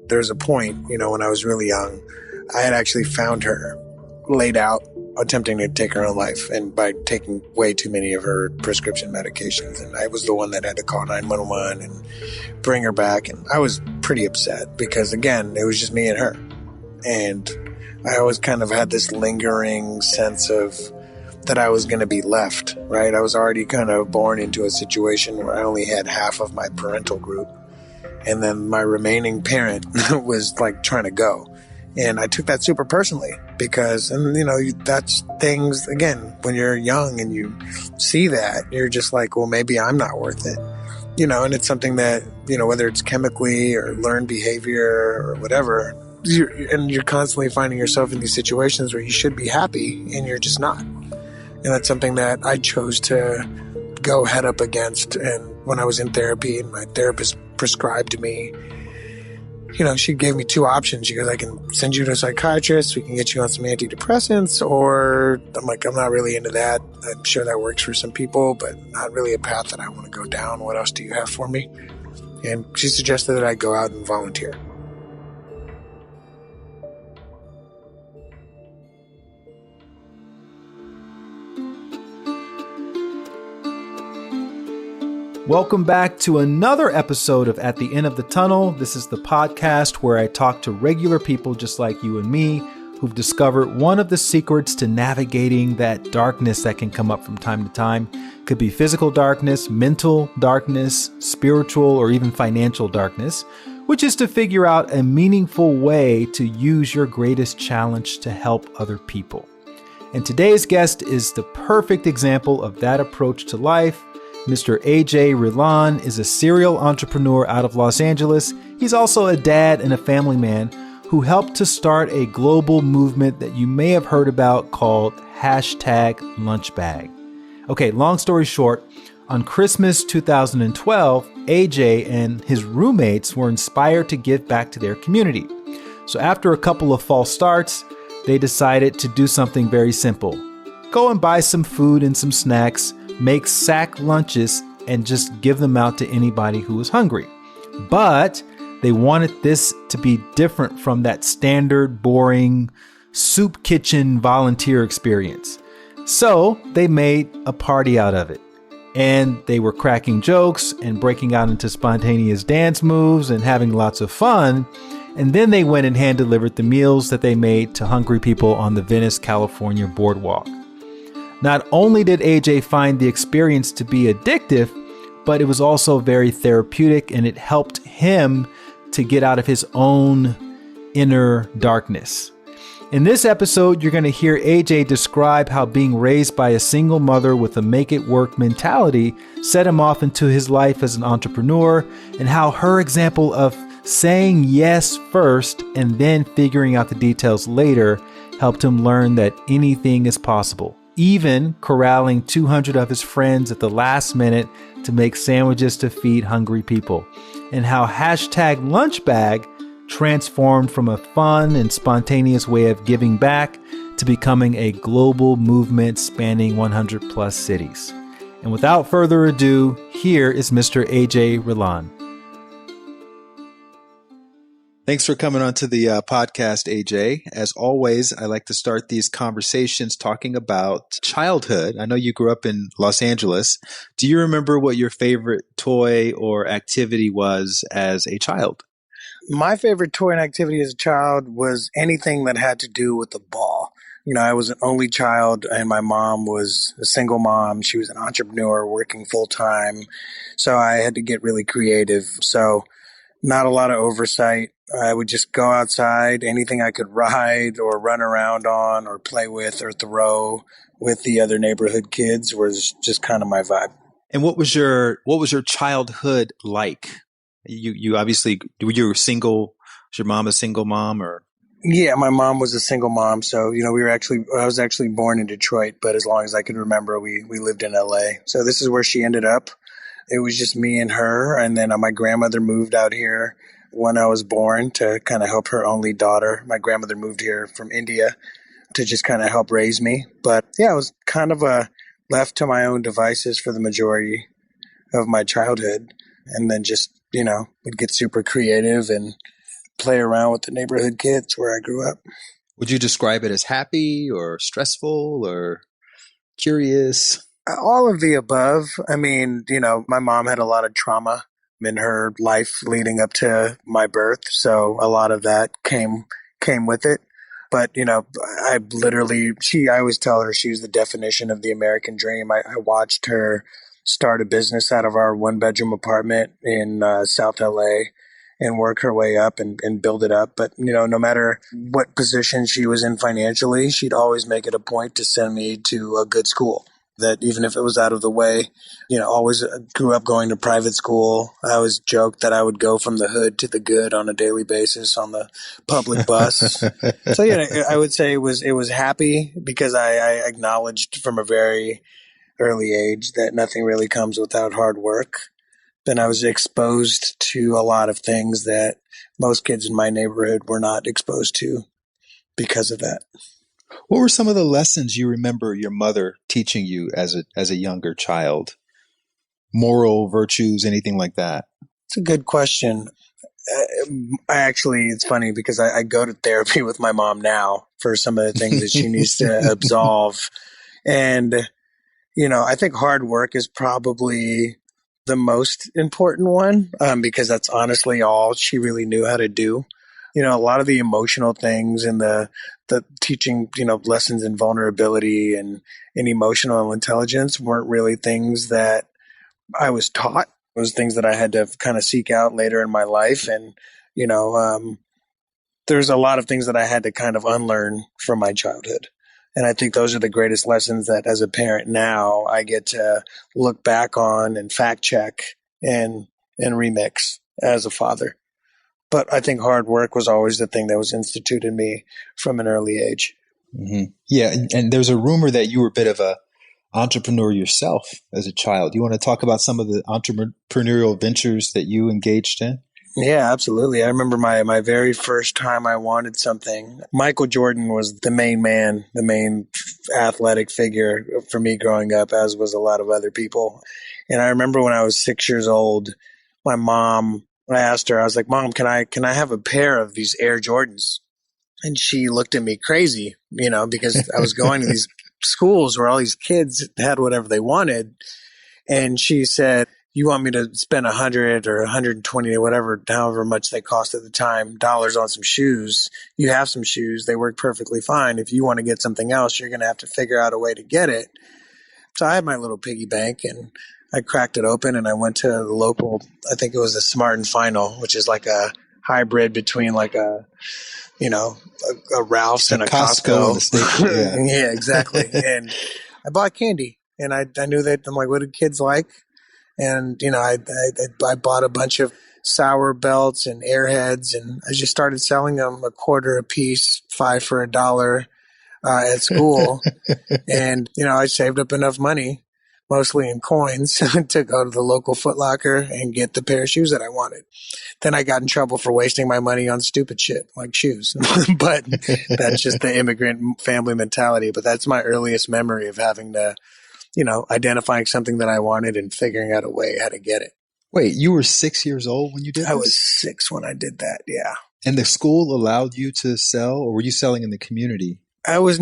there's a point, when I was really young, I had actually found her laid out attempting to take her own life, and by taking way too many of her prescription medications. And I was the one that had to call 911 and bring her back. And I was pretty upset because, again, it was just me and her. And I always kind of had this lingering sense of that I was going to be left, right? I was already kind of born into a situation where I only had half of my parental group. And then my remaining parent was like trying to go. And I took that super personally because, that's things, again, when you're young and you see that, you're just like, well, maybe I'm not worth it. And it's something that, whether it's chemically or learned behavior or whatever, you're constantly finding yourself in these situations where you should be happy and you're just not. And that's something that I chose to go head up against. And when I was in therapy and my therapist prescribed to me, she gave me two options. She goes, I can send you to a psychiatrist. We can get you on some antidepressants. Or I'm like, I'm not really into that. I'm sure that works for some people, but not really a path that I want to go down. What else do you have for me? And she suggested that I go out and volunteer. Welcome back to another episode of At the End of the Tunnel. This is the podcast where I talk to regular people just like you and me who've discovered one of the secrets to navigating that darkness that can come up from time to time. Could be physical darkness, mental darkness, spiritual, or even financial darkness, which is to figure out a meaningful way to use your greatest challenge to help other people. And today's guest is the perfect example of that approach to life. Mr. Ajay Relan is a serial entrepreneur out of Los Angeles. He's also a dad and a family man who helped to start a global movement that you may have heard about called #Lunchbag. Okay, long story short, on Christmas 2012, Ajay and his roommates were inspired to give back to their community. So after a couple of false starts, they decided to do something very simple. Go and buy some food and some snacks, make sack lunches, and just give them out to anybody who was hungry. But they wanted this to be different from that standard, boring soup kitchen volunteer experience. So they made a party out of it. And they were cracking jokes and breaking out into spontaneous dance moves and having lots of fun. And then they went and hand-delivered the meals that they made to hungry people on the Venice, California boardwalk. Not only did AJ find the experience to be addictive, but it was also very therapeutic, and it helped him to get out of his own inner darkness. In this episode, you're going to hear AJ describe how being raised by a single mother with a make-it-work mentality set him off into his life as an entrepreneur, and how her example of saying yes first and then figuring out the details later helped him learn that anything is possible. Even corralling 200 of his friends at the last minute to make sandwiches to feed hungry people, and how #Lunchbag transformed from a fun and spontaneous way of giving back to becoming a global movement spanning 100 plus cities. And without further ado, here is Mr. Ajay Relan. Thanks for coming on to the podcast, AJ. As always, I like to start these conversations talking about childhood. I know you grew up in Los Angeles. Do you remember what your favorite toy or activity was as a child? My favorite toy and activity as a child was anything that had to do with the ball. I was an only child, and my mom was a single mom. She was an entrepreneur working full time. So I had to get really creative. So not a lot of oversight. I would just go outside, anything I could ride or run around on or play with or throw with the other neighborhood kids was just kind of my vibe. And what was your childhood like? You obviously, you were single. Was your mom a single mom or? Yeah, my mom was a single mom. So, I was actually born in Detroit, but as long as I could remember, we lived in LA. So this is where she ended up. It was just me and her. And then my grandmother moved out here when I was born to kind of help her only daughter. My grandmother moved here from India to just kind of help raise me. But yeah, I was kind of left to my own devices for the majority of my childhood. And then just, would get super creative and play around with the neighborhood kids where I grew up. Would you describe it as happy or stressful or curious? All of the above. I mean, my mom had a lot of trauma in her life leading up to my birth, so a lot of that came with it. But I always tell her she was the definition of the American dream. I watched her start a business out of our 1-bedroom apartment in South LA and work her way up and build it up. But, no matter what position she was in financially, she'd always make it a point to send me to a good school. That even if it was out of the way, always grew up going to private school. I always joked that I would go from the hood to the good on a daily basis on the public bus. So I would say it was happy because I acknowledged from a very early age that nothing really comes without hard work. Then I was exposed to a lot of things that most kids in my neighborhood were not exposed to because of that. What were some of the lessons you remember your mother teaching you as a younger child? Moral virtues, anything like that? It's a good question. It's funny because I go to therapy with my mom now for some of the things that she needs to absolve. And, I think hard work is probably the most important one because that's honestly all she really knew how to do. A lot of the emotional things and the teaching, lessons in vulnerability and emotional intelligence weren't really things that I was taught. It was things that I had to kind of seek out later in my life. And, there's a lot of things that I had to kind of unlearn from my childhood. And I think those are the greatest lessons that as a parent now I get to look back on and fact check and remix as a father. But I think hard work was always the thing that was instituted in me from an early age. Mm-hmm. Yeah. And there's a rumor that you were a bit of a entrepreneur yourself as a child. You want to talk about some of the entrepreneurial ventures that you engaged in? Yeah, absolutely. I remember my very first time I wanted something. Michael Jordan was the main man, the main athletic figure for me growing up, as was a lot of other people. And I remember when I was 6 years old, my mom, I asked her, I was like, Mom, can I have a pair of these Air Jordans? And she looked at me crazy, because I was going to these schools where all these kids had whatever they wanted. And she said, you want me to spend $100 or $120 or whatever, however much they cost at the time, dollars on some shoes. You have some shoes. They work perfectly fine. If you want to get something else, you're going to have to figure out a way to get it. So I had my little piggy bank and I cracked it open and I went to the local, I think it was a Smart and Final, which is like a hybrid between like a Ralph's and a Costco. And a station, yeah. Yeah, exactly. And I bought candy and I knew that I'm like, what do kids like? And, I bought a bunch of Sour Belts and Airheads and I just started selling them $0.25 a piece, 5 for $1 at school. And, I saved up enough money, mostly in coins, to go to the local Foot Locker and get the pair of shoes that I wanted. Then I got in trouble for wasting my money on stupid shit like shoes. But that's just the immigrant family mentality. But that's my earliest memory of having to, identifying something that I wanted and figuring out a way how to get it. Wait, you were 6 years old when you did this? I was 6 when I did that, yeah. And the school allowed you to sell, or were you selling in the community? I was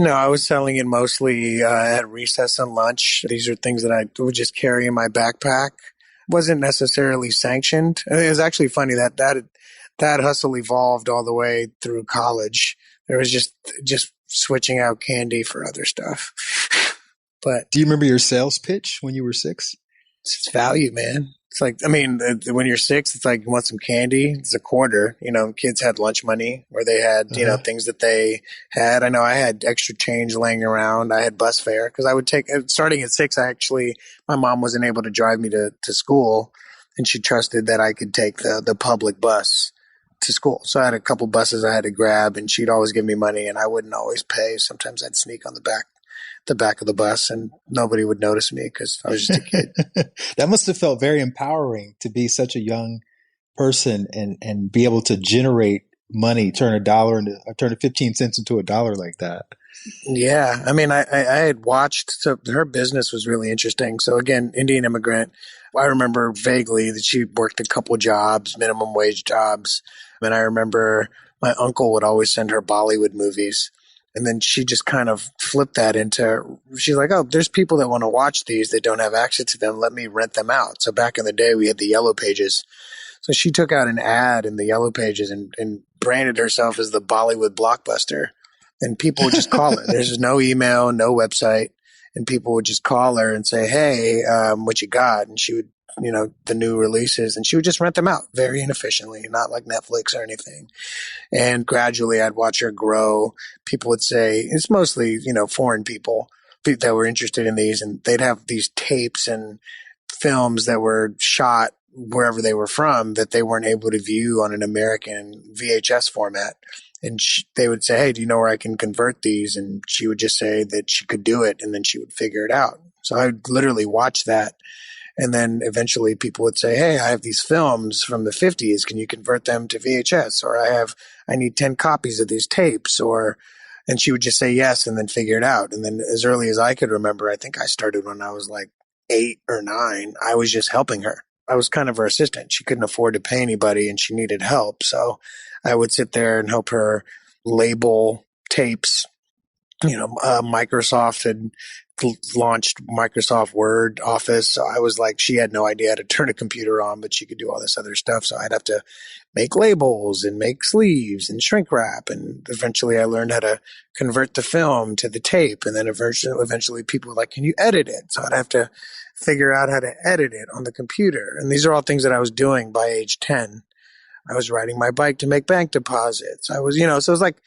selling it mostly at recess and lunch. These are things that I would just carry in my backpack. Wasn't necessarily sanctioned. It was actually funny that hustle evolved all the way through college. There was just switching out candy for other stuff. But do you remember your sales pitch when you were 6? It's value, man. It's like, when you're 6, it's like, you want some candy? It's $0.25. Kids had lunch money or they had, things that they had. I know I had extra change laying around. I had bus fare because I would take, starting at 6, my mom wasn't able to drive me to school and she trusted that I could take the public bus to school. So I had a couple buses I had to grab and she'd always give me money and I wouldn't always pay. Sometimes I'd sneak on the back of the bus and nobody would notice me because I was just a kid. That must have felt very empowering to be such a young person and be able to generate money, turn 15 cents into $1 like that. Yeah. I had watched, so her business was really interesting. So again, Indian immigrant, I remember vaguely that she worked a couple jobs, minimum wage jobs. And I remember my uncle would always send her Bollywood movies. And then she just kind of flipped that into, she's like, oh, there's people that want to watch these that don't have access to them. Let me rent them out. So back in the day, we had the Yellow Pages. So she took out an ad in the Yellow Pages and branded herself as the Bollywood blockbuster. And people would just call her. There's no email, no website. And people would just call her and say, hey, what you got? And she would, the new releases, and she would just rent them out very inefficiently, not like Netflix or anything. And gradually I'd watch her grow. People would say, it's mostly, foreign people that were interested in these, and they'd have these tapes and films that were shot wherever they were from that they weren't able to view on an American VHS format. And they would say, hey, do you know where I can convert these? And she would just say that she could do it, and then she would figure it out. So I would literally watch that. And then eventually people would say, hey, I have these films from the 50s. Can you convert them to VHS? Or I need 10 copies of these tapes. And she would just say yes and then figure it out. And then as early as I could remember, I think I started when I was like 8 or 9. I was just helping her. I was kind of her assistant. She couldn't afford to pay anybody and she needed help. So I would sit there and help her label tapes. Microsoft had launched Microsoft Word Office. So I was like, she had no idea how to turn a computer on, but she could do all this other stuff. So I'd have to make labels and make sleeves and shrink wrap. And eventually I learned how to convert the film to the tape. And then eventually people were like, can you edit it? So I'd have to figure out how to edit it on the computer. And these are all things that I was doing by age 10. I was riding my bike to make bank deposits. I was, so it was like,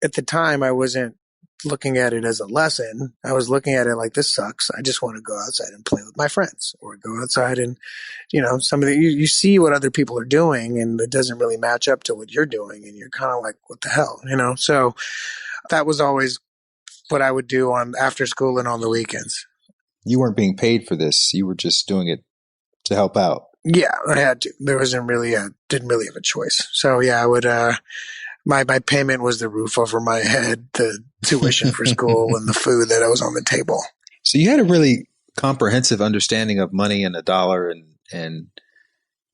at the time I wasn't looking at it as a lesson. I was looking at it like, this sucks. I just want to go outside and play with my friends, or go outside and, you see what other people are doing and it doesn't really match up to what you're doing. And you're kind of like, what the hell, So that was always what I would do on after school and on the weekends. You weren't being paid for this. You were just doing it to help out. Yeah, I had to. There wasn't really didn't really have a choice. So yeah, I would, my payment was the roof over my head, the tuition for school, and the food that was on the table. So you had a really comprehensive understanding of money and a dollar and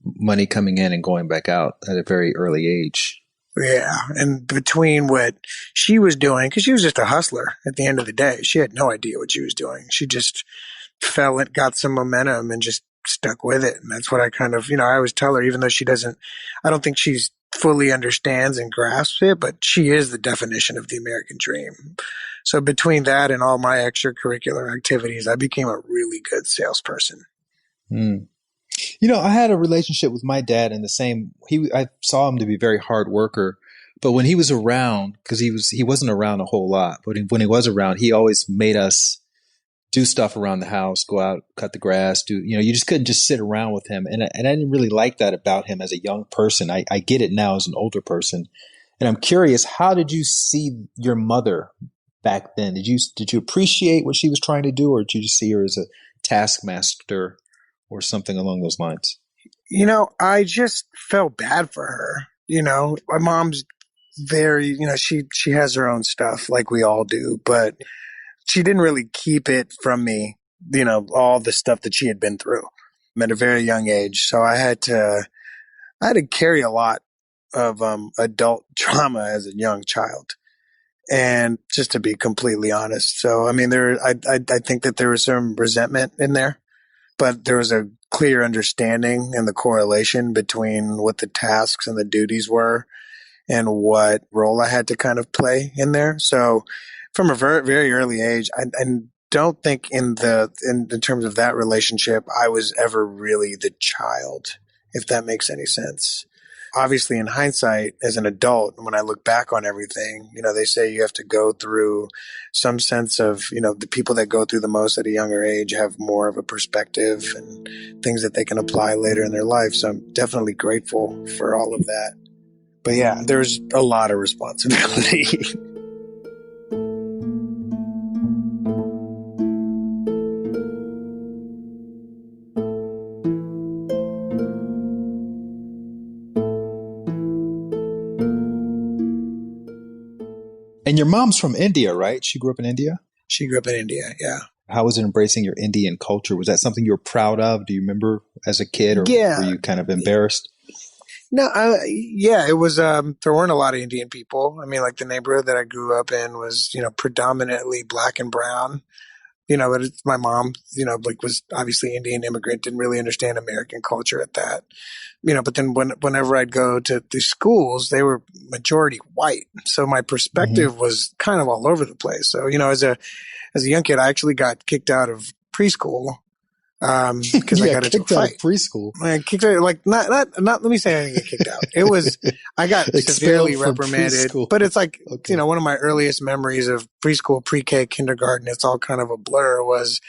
money coming in and going back out at a very early age. Yeah. And between what she was doing, because she was just a hustler at the end of the day, she had no idea what she was doing. She just got some momentum and just stuck with it. And that's what I kind of, I always tell her, even though I don't think she's fully understands and grasps it, but she is the definition of the American dream. So between that and all my extracurricular activities, I became a really good salesperson. I had a relationship with my dad in the same, I saw him to be a very hard worker, but when he was around, because he wasn't around a whole lot, but when he was around, he always made us do stuff around the house, go out, cut the grass, you just couldn't just sit around with him. And I didn't really like that about him as a young person. I get it now as an older person. And I'm curious, how did you see your mother back then? Did you appreciate what she was trying to do, or did you just see her as a taskmaster or something along those lines? I just felt bad for her. My mom's very, she has her own stuff like we all do, but she didn't really keep it from me, all the stuff that she had been through at a very young age. So I had to carry a lot of adult trauma as a young child. And just to be completely honest. So, I mean, I think that there was some resentment in there, but there was a clear understanding and the correlation between what the tasks and the duties were and what role I had to kind of play in there. So from a very, very early age, I don't think in terms of that relationship, I was ever really the child, if that makes any sense. Obviously, in hindsight, as an adult, when I look back on everything, they say you have to go through some sense of, the people that go through the most at a younger age have more of a perspective and things that they can apply later in their life. So I'm definitely grateful for all of that. But yeah, there's a lot of responsibility. And your mom's from India, right? She grew up in India? She grew up in India, yeah. How was it embracing your Indian culture? Was that something you were proud of? Do you remember as a kid, or were Yeah. you kind of embarrassed? No, yeah, it was, there weren't a lot of Indian people. I mean, like the neighborhood that I grew up in was, predominantly black and brown, but my mom, like was obviously Indian immigrant, didn't really understand American culture at that, but then whenever I'd go to the schools, they were majority white. So my Mm-hmm. perspective was kind of all over the place. So, as a young kid, I actually got kicked out of preschool, because I Yeah, got into a kicked out of fight. preschool. I kicked out, like not. Let me say I didn't get kicked out. It was I got severely Expelled from reprimanded, preschool. but it's like Okay. one of my earliest memories of preschool, pre-K, kindergarten. It's all kind of a blur. Was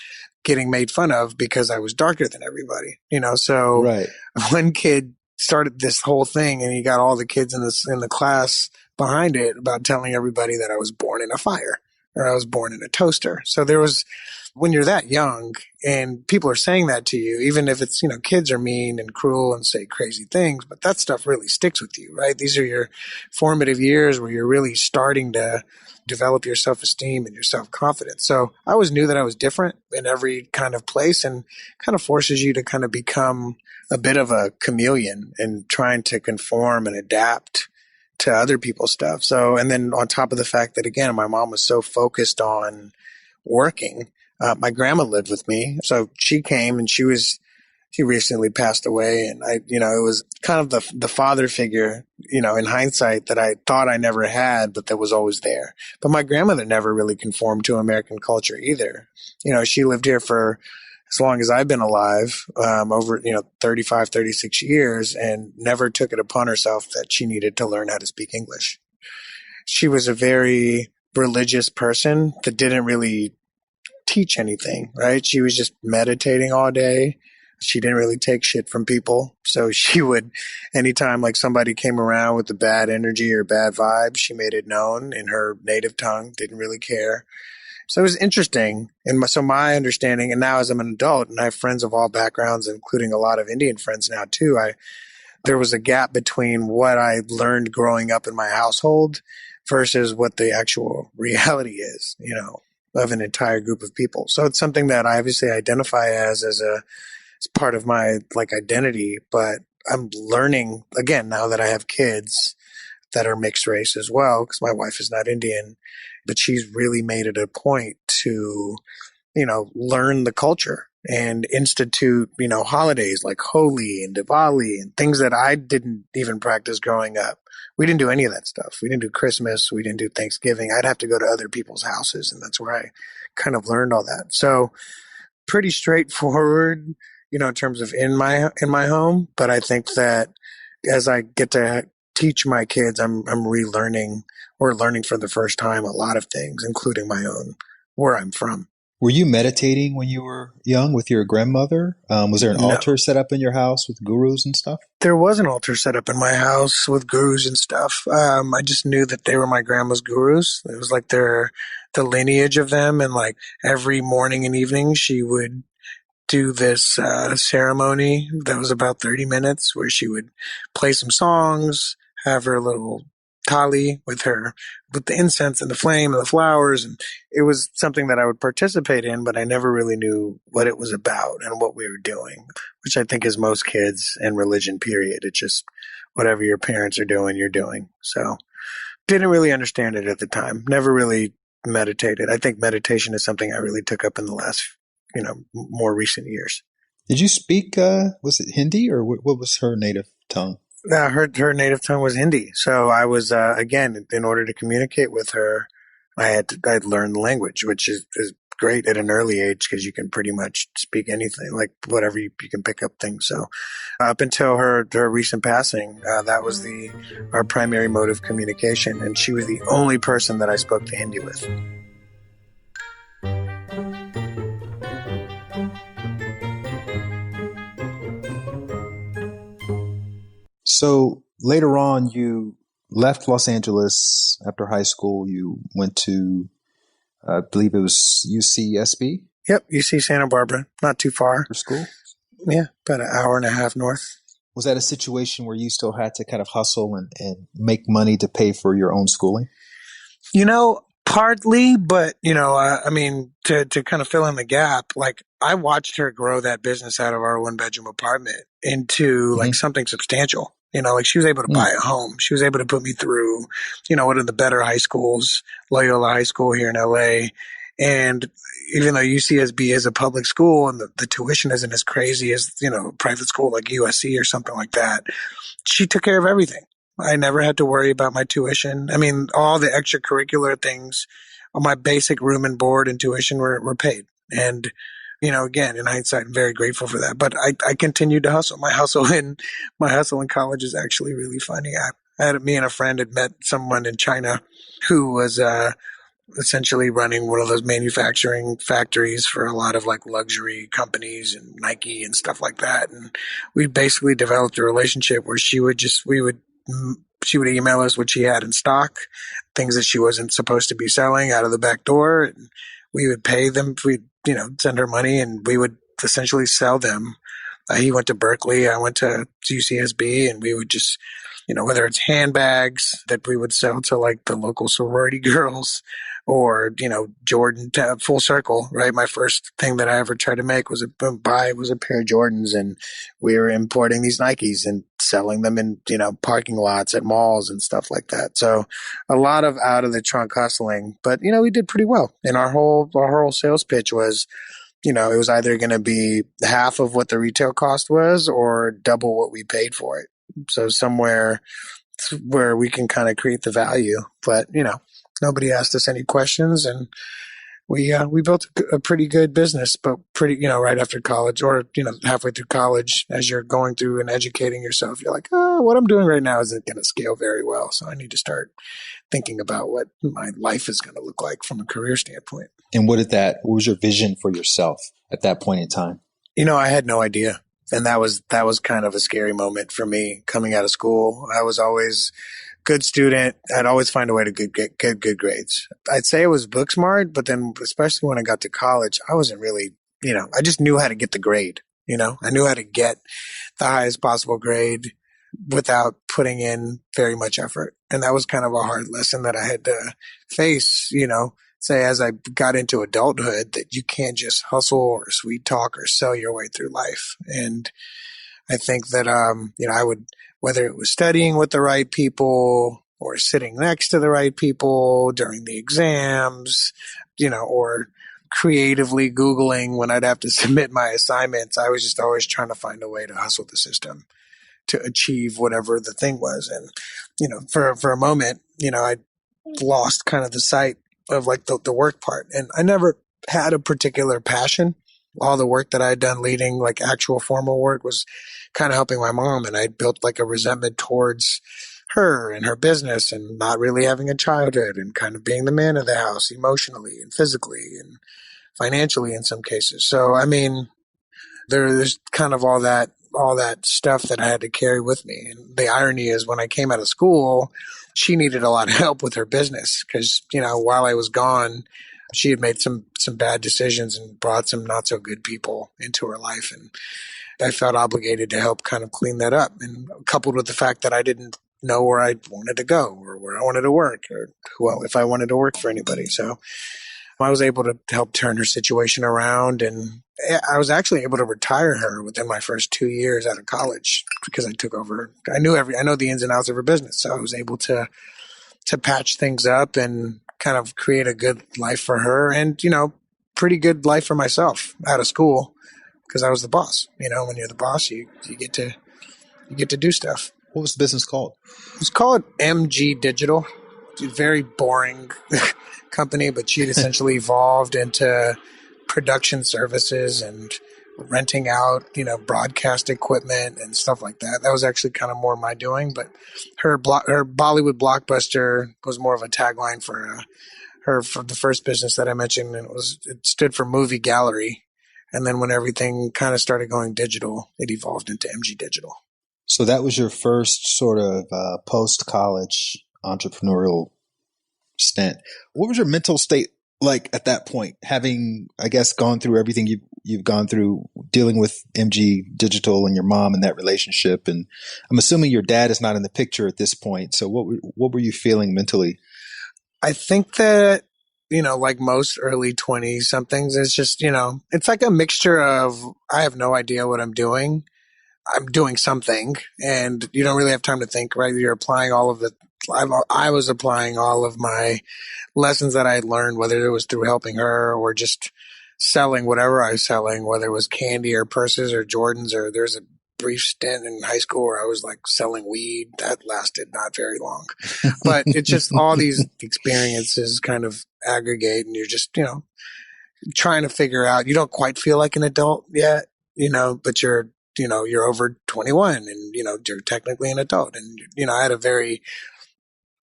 getting made fun of because I was darker than everybody. So Right. one kid started this whole thing, and he got all the kids in the class behind it about telling everybody that I was born in a fire or I was born in a toaster. So there was, when you're that young and people are saying that to you, even if it's, kids are mean and cruel and say crazy things, but that stuff really sticks with you, right? These are your formative years where you're really starting to develop your self-esteem and your self-confidence. So I always knew that I was different in every kind of place, and kind of forces you to kind of become a bit of a chameleon and trying to conform and adapt to other people's stuff. So, and then on top of the fact that, again, my mom was so focused on working, my grandma lived with me. So she came, and she recently passed away. And it was kind of the father figure, in hindsight, that I thought I never had, but that was always there. But my grandmother never really conformed to American culture either. She lived here for as long as I've been alive, over, 35, 36 years, and never took it upon herself that she needed to learn how to speak English. She was a very religious person that didn't really teach anything, right? She was just meditating all day. She didn't really take shit from people. So she would, anytime like somebody came around with a bad energy or bad vibe, she made it known in her native tongue, didn't really care. So it was interesting. And so my understanding, and now as I'm an adult and I have friends of all backgrounds, including a lot of Indian friends now too, there was a gap between what I learned growing up in my household versus what the actual reality is, of an entire group of people. So it's something that I obviously identify as part of my like identity, but I'm learning again now that I have kids that are mixed race as well, because my wife is not Indian, but she's really made it a point to, learn the culture and institute, holidays like Holi and Diwali and things that I didn't even practice growing up. We didn't do any of that stuff. We didn't do Christmas. We didn't do Thanksgiving. I'd have to go to other people's houses, and that's where I kind of learned all that. So pretty straightforward, in terms of in my home. But I think that as I get to teach my kids, I'm relearning or learning for the first time a lot of things, including my own, where I'm from. Were you meditating when you were young with your grandmother? Was there an No, altar set up in your house with gurus and stuff? there was an altar set up in my house with gurus and stuff. I just knew that they were my grandma's gurus. It was like the lineage of them, and like every morning and evening, she would do this ceremony that was about 30 minutes where she would play some songs, have her little thali with the incense and the flame and the flowers. And it was something that I would participate in, but I never really knew what it was about and what we were doing, which I think is most kids and religion, period. It's just whatever your parents are doing, you're doing. So didn't really understand it at the time. Never really meditated. I think meditation is something I really took up in the last, more recent years. Did you speak, was it Hindi, or what was her native tongue? Her native tongue was Hindi. So I was, again, in order to communicate with her, I'd learned the language, which is great at an early age because you can pretty much speak anything, like whatever you can pick up things. So up until her recent passing, that was our primary mode of communication. And she was the only person that I spoke to Hindi with. So later on, you left Los Angeles after high school. You went to, I believe it was UCSB Yep, UC Santa Barbara, not too far. for school. Yeah, about an hour and a half north. Was that a situation where you still had to kind of hustle and make money to pay for your own schooling? Partly, but I mean, to kind of fill in the gap, like I watched her grow that business out of our 1-bedroom apartment into like something substantial. Like she was able to buy a home. She was able to put me through, one of the better high schools, Loyola High School here in LA. And even though UCSB is a public school and the tuition isn't as crazy as, a private school like USC or something like that, she took care of everything. I never had to worry about my tuition. I mean, all the extracurricular things on my basic room and board and tuition were paid. And, again, in hindsight, I'm very grateful for that. But I continued to hustle. My hustle in college is actually really funny. Me and a friend had met someone in China who was essentially running one of those manufacturing factories for a lot of like luxury companies and Nike and stuff like that. And we basically developed a relationship where she would email us what she had in stock, things that she wasn't supposed to be selling out of the back door. And we would pay them. We'd, send her money and we would essentially sell them. He went to Berkeley. I went to UCSB, and we would just, whether it's handbags that we would sell to like the local sorority girls or, Jordan, full circle, right? My first thing that I ever tried to make was a pair of Jordans, and we were importing these Nikes and selling them in, parking lots at malls and stuff like that. So a lot of out of the trunk hustling, but, we did pretty well. And our whole sales pitch was, it was either going to be half of what the retail cost was or double what we paid for it. So somewhere where we can kind of create the value, but, nobody asked us any questions, and we built a pretty good business, but pretty, right after college or, halfway through college, as you're going through and educating yourself, you're like, what I'm doing right now isn't going to scale very well. So I need to start thinking about what my life is going to look like from a career standpoint. And what was your vision for yourself at that point in time? I had no idea. And that was kind of a scary moment for me coming out of school. I was always good student. I'd always find a way to get good grades. I'd say I was book smart, but then especially when I got to college, I wasn't really, I just knew how to get the grade. I knew how to get the highest possible grade without putting in very much effort. And that was kind of a hard lesson that I had to face, say as I got into adulthood, that you can't just hustle or sweet talk or sell your way through life. And I think that, I would, whether it was studying with the right people or sitting next to the right people during the exams, or creatively Googling when I'd have to submit my assignments, I was just always trying to find a way to hustle the system to achieve whatever the thing was. And, for a moment, I lost kind of the sight of like the work part. And I never had a particular passion. All the work that I had done leading like actual formal work was kind of helping my mom. And I built like a resentment towards her and her business and not really having a childhood and kind of being the man of the house emotionally and physically and financially in some cases. So, I mean, there's kind of all that stuff that I had to carry with me. And the irony is when I came out of school, she needed a lot of help with her business because, while I was gone, she had made some bad decisions and brought some not so good people into her life. And I felt obligated to help kind of clean that up. And coupled with the fact that I didn't know where I wanted to go or where I wanted to work or if I wanted to work for anybody. So I was able to help turn her situation around, and I was actually able to retire her within my first 2 years out of college because I took over. I know the ins and outs of her business. So I was able to patch things up and kind of create a good life for her and, pretty good life for myself out of school because I was the boss. When you're the boss, you get to do stuff. What was the business called? It was called MG Digital. It's a very boring company, but she'd essentially evolved into production services and renting out, broadcast equipment and stuff like that. That was actually kind of more my doing, but her Bollywood blockbuster was more of a tagline for the first business that I mentioned, and it stood for Movie Gallery. And then when everything kind of started going digital, it evolved into MG Digital. So that was your first sort of post-college entrepreneurial stint. What was your mental state like at that point, having, I guess, gone through everything you've gone through, dealing with MG Digital and your mom and that relationship? And I'm assuming your dad is not in the picture at this point. So what were you feeling mentally? I think that like most early 20 somethings, it's just, it's like a mixture of, I have no idea what I'm doing. I'm doing something, and you don't really have time to think, right? You're applying all of the, I was applying all of my lessons that I had learned, whether it was through helping her or just selling whatever I was selling, whether it was candy or purses or Jordans, or there's a brief stint in high school where I was like selling weed. That lasted not very long, but it's just all these experiences kind of aggregate, and you're just, trying to figure out, you don't quite feel like an adult yet, but you're over 21 and, you're technically an adult. And, I had a very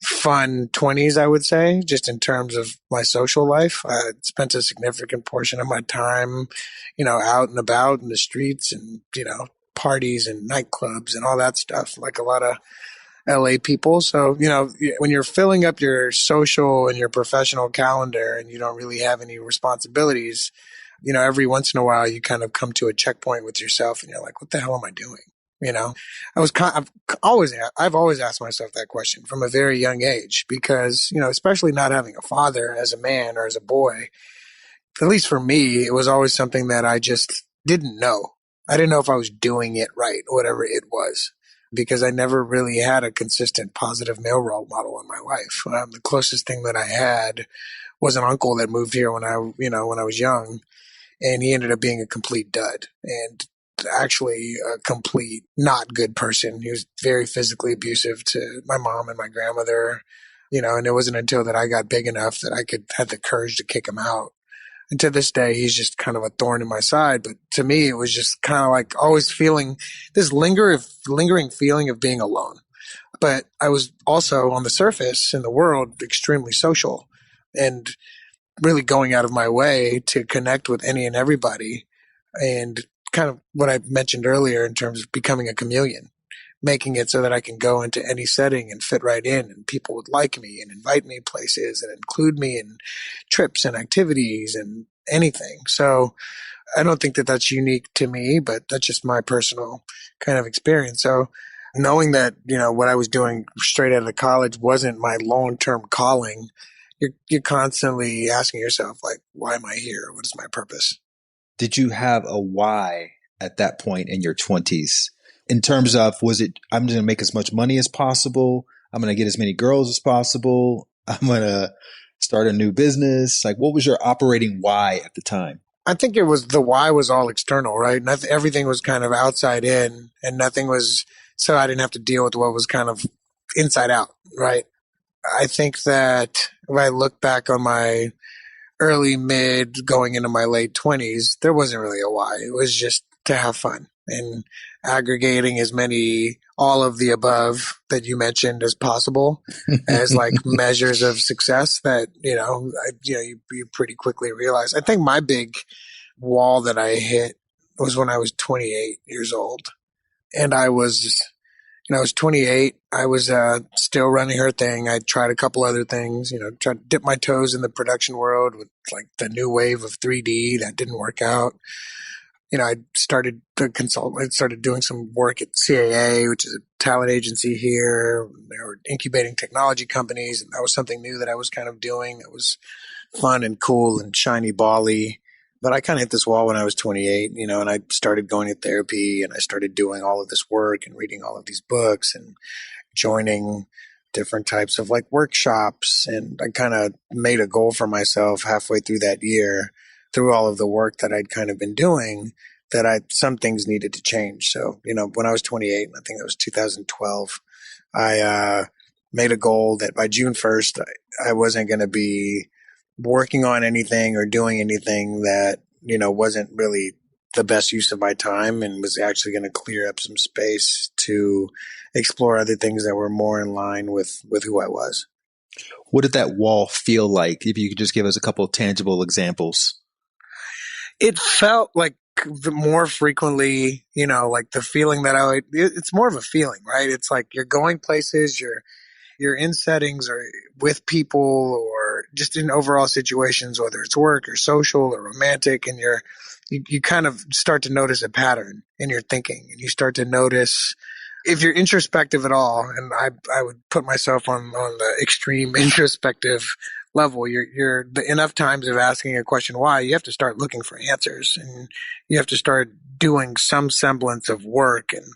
fun 20s, I would say, just in terms of my social life. I spent a significant portion of my time, out and about in the streets and, parties and nightclubs and all that stuff, like a lot of LA people. So, when you're filling up your social and your professional calendar and you don't really have any responsibilities, every once in a while you kind of come to a checkpoint with yourself and you're like, what the hell am I doing? I've always asked myself that question from a very young age because, especially not having a father as a man or as a boy, at least for me, it was always something that I just didn't know. I didn't know if I was doing it right, whatever it was, because I never really had a consistent positive male role model in my life. The closest thing that I had was an uncle that moved here when I was young, and he ended up being a complete dud and actually a complete not good person. He was very physically abusive to my mom and my grandmother, and it wasn't until that I got big enough that I had the courage to kick him out. And to this day, he's just kind of a thorn in my side. But to me, it was just kind of like always feeling this lingering feeling of being alone. But I was also on the surface in the world extremely social and really going out of my way to connect with any and everybody. And kind of what I mentioned earlier in terms of becoming a chameleon, making it so that I can go into any setting and fit right in, and people would like me and invite me places and include me in trips and activities and anything. So I don't think that that's unique to me, but that's just my personal kind of experience. So knowing that, what I was doing straight out of college wasn't my long-term calling, you're constantly asking yourself, like, why am I here? What is my purpose? Did you have a why at that point in your 20s? In terms of, was it, I'm going to make as much money as possible, I'm going to get as many girls as possible, I'm going to start a new business? Like, what was your operating why at the time? I think it was, the why was all external, right? Everything was kind of outside in, and nothing was, so I didn't have to deal with what was kind of inside out, right? I think that if I look back on my early, mid, going into my late 20s, there wasn't really a why. It was just to have fun and aggregating as many, all of the above that you mentioned as possible as like measures of success that, you pretty quickly realize. I think my big wall that I hit was when I was 28 years old. And I was 28. I was still running her thing. I tried a couple other things, tried to dip my toes in the production world with like the new wave of 3D. That didn't work out. I started to consult. I started doing some work at CAA, which is a talent agency here. They were incubating technology companies, and that was something new that I was kind of doing. It was fun and cool and shiny bally. But I kind of hit this wall when I was 28, and I started going to therapy, and I started doing all of this work and reading all of these books and joining different types of like workshops. And I kind of made a goal for myself halfway through that year, through all of the work that I'd kind of been doing, that some things needed to change. So, when I was 28, I think that was 2012, I made a goal that by June 1st, I wasn't going to be working on anything or doing anything that, wasn't really the best use of my time, and was actually going to clear up some space to explore other things that were more in line with who I was. What did that wall feel like? If you could just give us a couple of tangible examples. It felt like more frequently, like the feeling that it's more of a feeling, right? It's like you're going places, you're in settings or with people or just in overall situations, whether it's work or social or romantic, and you kind of start to notice a pattern in your thinking, and you start to notice, if you're introspective at all, and I would put myself on the extreme introspective level. You're the enough times of asking a question why, you have to start looking for answers, and you have to start doing some semblance of work. And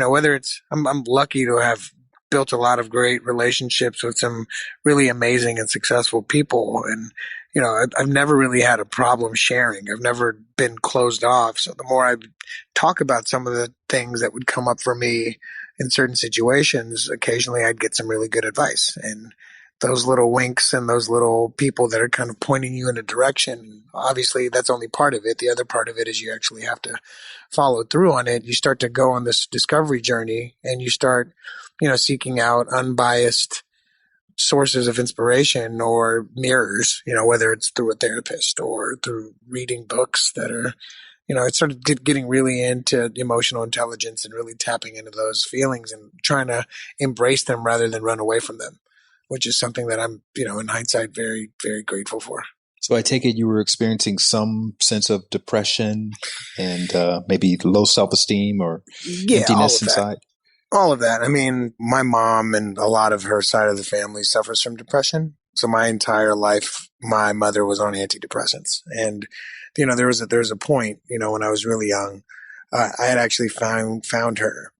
whether it's I'm lucky to have built a lot of great relationships with some really amazing and successful people, and I've never really had a problem sharing. I've never been closed off. So the more I talk about some of the things that would come up for me in certain situations, occasionally I'd get some really good advice. And those little winks and those little people that are kind of pointing you in a direction, obviously that's only part of it. The other part of it is you actually have to follow through on it. You start to go on this discovery journey, and you start, seeking out unbiased sources of inspiration or mirrors, whether it's through a therapist or through reading books that are, it started getting really into emotional intelligence and really tapping into those feelings and trying to embrace them rather than run away from them, which is something that I'm, in hindsight, very, very grateful for. So I take it you were experiencing some sense of depression and maybe low self-esteem or emptiness inside? All of that. I mean, my mom and a lot of her side of the family suffers from depression. So my entire life, my mother was on antidepressants. And, there was a point, when I was really young, I had actually found her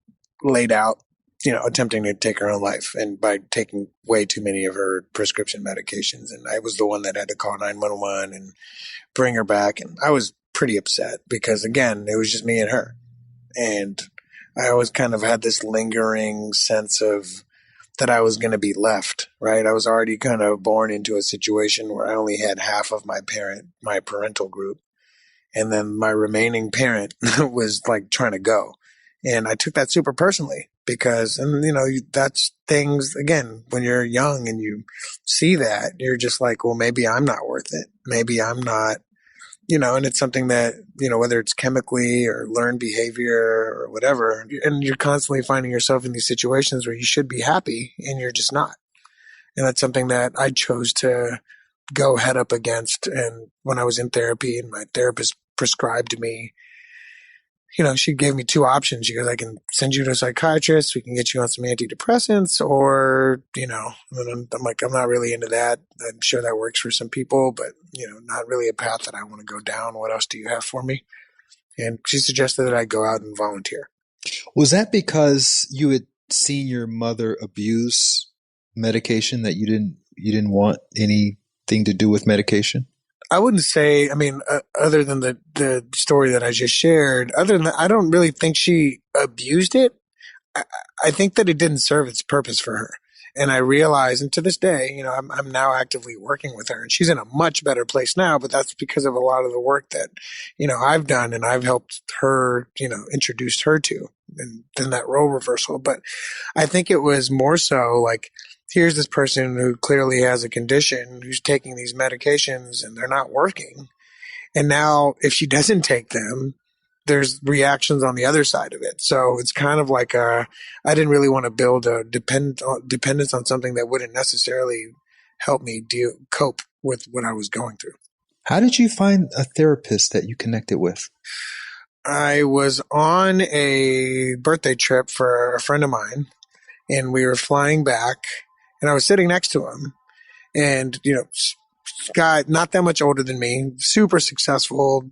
laid out, attempting to take her own life, and by taking way too many of her prescription medications. And I was the one that had to call 911 and bring her back. And I was pretty upset because, again, it was just me and her. And I always kind of had this lingering sense of that I was going to be left, right? I was already kind of born into a situation where I only had half of my parental group. And then my remaining parent was like trying to go. And I took that super personally because, that's things, again, when you're young and you see that, you're just like, well, maybe I'm not worth it. Maybe I'm not, and it's something that, whether it's chemically or learned behavior or whatever, and you're constantly finding yourself in these situations where you should be happy and you're just not. And that's something that I chose to go head up against. And when I was in therapy and my therapist prescribed me, she gave me two options. She goes, I can send you to a psychiatrist. We can get you on some antidepressants, or, and I'm like, I'm not really into that. I'm sure that works for some people, but, not really a path that I want to go down. What else do you have for me? And she suggested that I go out and volunteer. Was that because you had seen your mother abuse medication, that you didn't want anything to do with medication? I wouldn't say, other than the story that I just shared, other than that, I don't really think she abused it. I think that it didn't serve its purpose for her. And I realize, and to this day, I'm now actively working with her, and she's in a much better place now, but that's because of a lot of the work that, I've done and I've helped her, introduced her to, and then that role reversal. But I think it was more so like, here's this person who clearly has a condition, who's taking these medications and they're not working. And now if she doesn't take them, there's reactions on the other side of it. So it's kind of like I didn't really want to build a dependence on something that wouldn't necessarily help me cope with what I was going through. How did you find a therapist that you connected with? I was on a birthday trip for a friend of mine, and we were flying back, and I was sitting next to him, and, guy not that much older than me, super successful,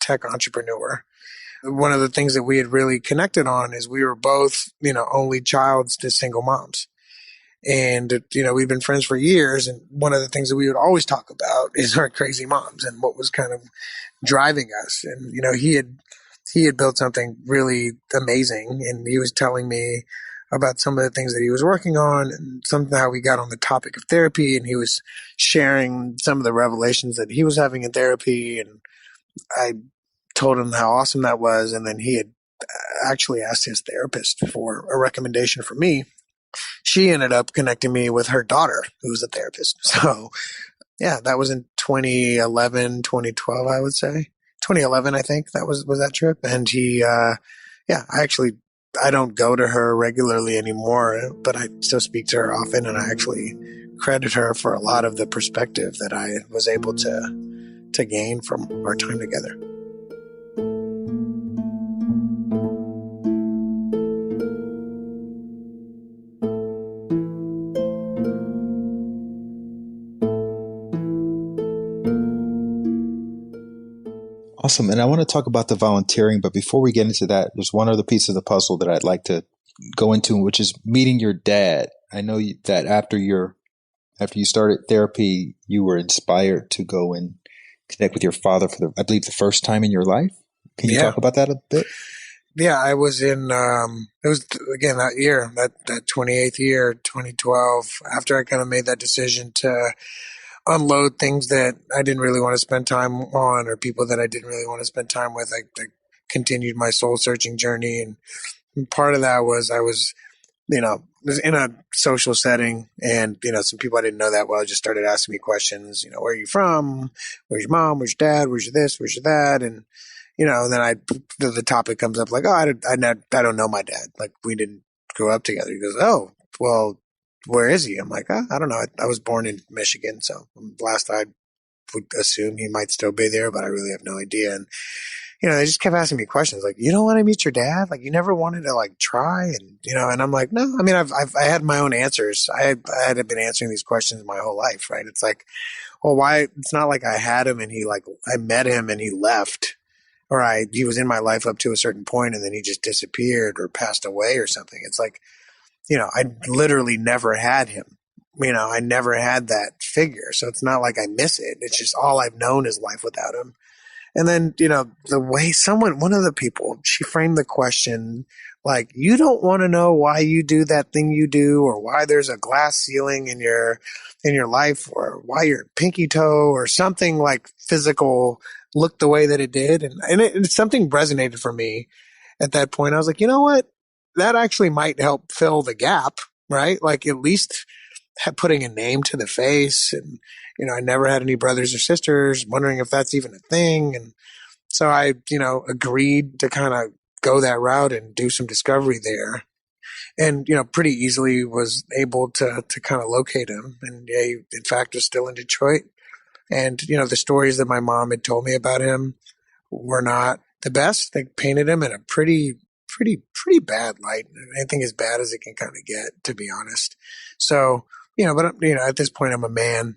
tech entrepreneur. One of the things that we had really connected on is we were both, only childs to single moms. And, we've been friends for years. And one of the things that we would always talk about is our crazy moms and what was kind of driving us. And, he had built something really amazing, and he was telling me about some of the things that he was working on, and somehow we got on the topic of therapy, and he was sharing some of the revelations that he was having in therapy. And I told him how awesome that was. And then he had actually asked his therapist for a recommendation for me. She ended up connecting me with her daughter, who was a therapist. So yeah, that was in 2011, 2012, I would say. 2011, I think that was that trip. And he, I don't go to her regularly anymore, but I still speak to her often. And I actually credit her for a lot of the perspective that I was able to gain from our time together. Awesome. And I want to talk about the volunteering, but before we get into that, there's one other piece of the puzzle that I'd like to go into, which is meeting your dad. I know that after you started therapy, you were inspired to go and connect with your father for I believe the first time in your life. Can you talk about that a bit? Yeah, I was in, it was, again, that year, that 28th year, 2012, after I kind of made that decision to unload things that I didn't really want to spend time on, or people that I didn't really want to spend time with. I continued my soul searching journey. And part of that was I was in a social setting, and, some people I didn't know that well just started asking me questions, where are you from? Where's your mom? Where's your dad? Where's your this? Where's your that? And, then the topic comes up like, oh, I don't know my dad. Like, we didn't grow up together. He goes, oh, well, where is he? I'm like, I don't know. I was born in Michigan. So last I would assume he might still be there, but I really have no idea. And, they just kept asking me questions like, you don't want to meet your dad? Like, you never wanted to like try? And, and I'm like, no, I mean, I had my own answers. I had been answering these questions my whole life. Right. It's like, well, why? It's not like I had him and I met him and he left, or he was in my life up to a certain point and then he just disappeared or passed away or something. It's like, I literally never had him. I never had that figure. So it's not like I miss it. It's just all I've known is life without him. And then, the way one of the people, she framed the question like, you don't want to know why you do that thing you do, or why there's a glass ceiling in your life, or why your pinky toe or something like physical looked the way that it did. And something resonated for me at that point. I was like, you know what? That actually might help fill the gap, right? Like, at least putting a name to the face. And, I never had any brothers or sisters, wondering if that's even a thing. And so I, agreed to kind of go that route and do some discovery there. And, pretty easily was able to kind of locate him. And he, in fact, was still in Detroit. And, the stories that my mom had told me about him were not the best. They painted him in a pretty bad light. I think as bad as it can kind of get, to be honest. So, but, at this point I'm a man.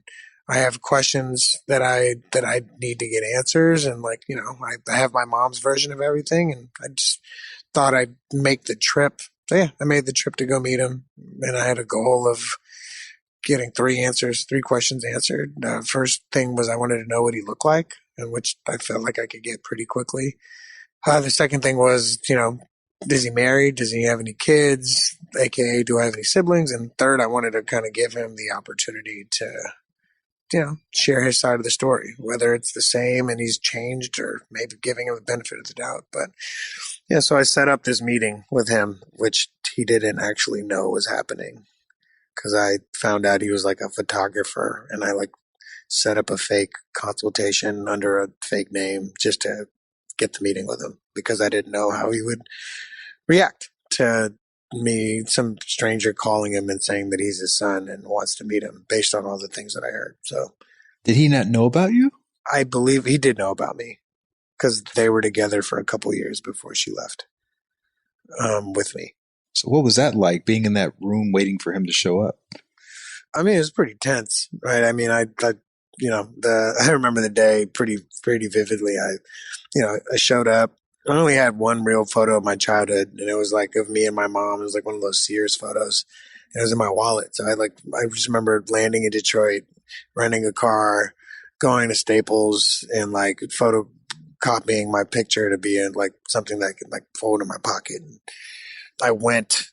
I have questions that I need to get answers. And like, I have my mom's version of everything, and I just thought I'd make the trip. So yeah, I made the trip to go meet him, and I had a goal of getting three questions answered. First thing was I wanted to know what he looked like, and which I felt like I could get pretty quickly. The second thing was, is he married? Does he have any kids? AKA, do I have any siblings? And third, I wanted to kind of give him the opportunity to, share his side of the story, whether it's the same and he's changed, or maybe giving him the benefit of the doubt. But yeah, so I set up this meeting with him, which he didn't actually know was happening, because I found out he was like a photographer, and I like set up a fake consultation under a fake name just to get the meeting with him, because I didn't know how he would react to me, some stranger calling him and saying that he's his son and wants to meet him based on all the things that I heard. So, did he not know about you? I believe he did know about me, because they were together for a couple years before she left with me. So what was that like, being in that room waiting for him to show up? I mean, it was pretty tense, right? I mean, I remember the day pretty vividly. I showed up. I only had one real photo of my childhood, and it was like of me and my mom. It was like one of those Sears photos. And it was in my wallet. So I just remember landing in Detroit, renting a car, going to Staples, and like photocopying my picture to be in like something that I could like fold in my pocket. And I went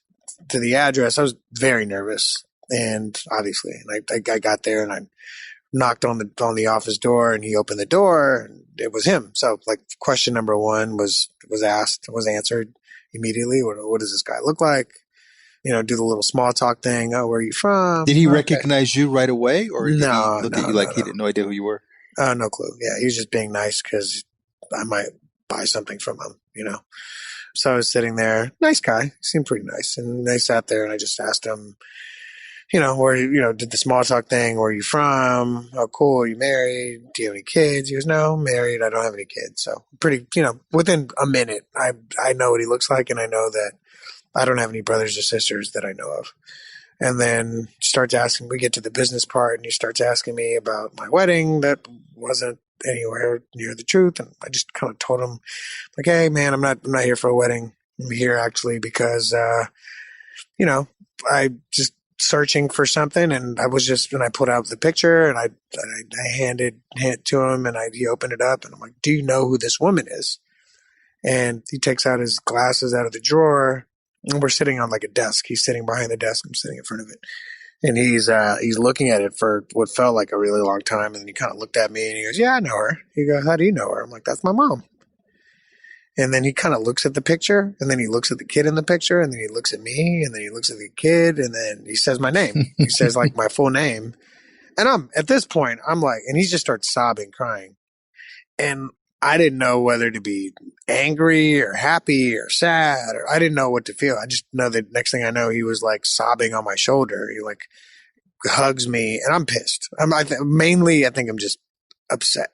to the address. I was very nervous, and obviously, and I got there and I knocked on the office door, and he opened the door, and it was him. So like question number one was answered immediately. What does this guy look like? Do the little small talk thing. Oh, where are you from? Did he recognize you right away, or did he look at you like he didn't know idea who you were? No clue. Yeah, he was just being nice because I might buy something from him, So I was sitting there. Nice guy. Seemed pretty nice. And I sat there and I just asked him, where, did the small talk thing. Where are you from? Oh, cool. Are you married? Do you have any kids? He goes, no, married. I don't have any kids. So pretty, within a minute, I know what he looks like, and I know that I don't have any brothers or sisters that I know of. And then starts asking, we get to the business part, and he starts asking me about my wedding that wasn't anywhere near the truth. And I just kind of told him, like, hey, man, I'm not here for a wedding. I'm here actually because, I just searching for something, and I pulled out the picture, and I handed it to him, and he opened it up, and I'm like, do you know who this woman is? And he takes out his glasses out of the drawer, and we're sitting on like a desk. He's sitting behind the desk. I'm sitting in front of it. And he's looking at it for what felt like a really long time. And then he kind of looked at me and he goes, yeah, I know her. He goes, how do you know her? I'm like, that's my mom. And then he kind of looks at the picture, and then he looks at the kid in the picture, and then he looks at me, and then he looks at the kid, and then he says my name. He says like my full name. And at this point, I'm like, and he just starts sobbing, crying. And I didn't know whether to be angry or happy or sad, or I didn't know what to feel. I just know that next thing I know, he was like sobbing on my shoulder. He like hugs me, and I'm pissed. Mainly, I think I'm just upset.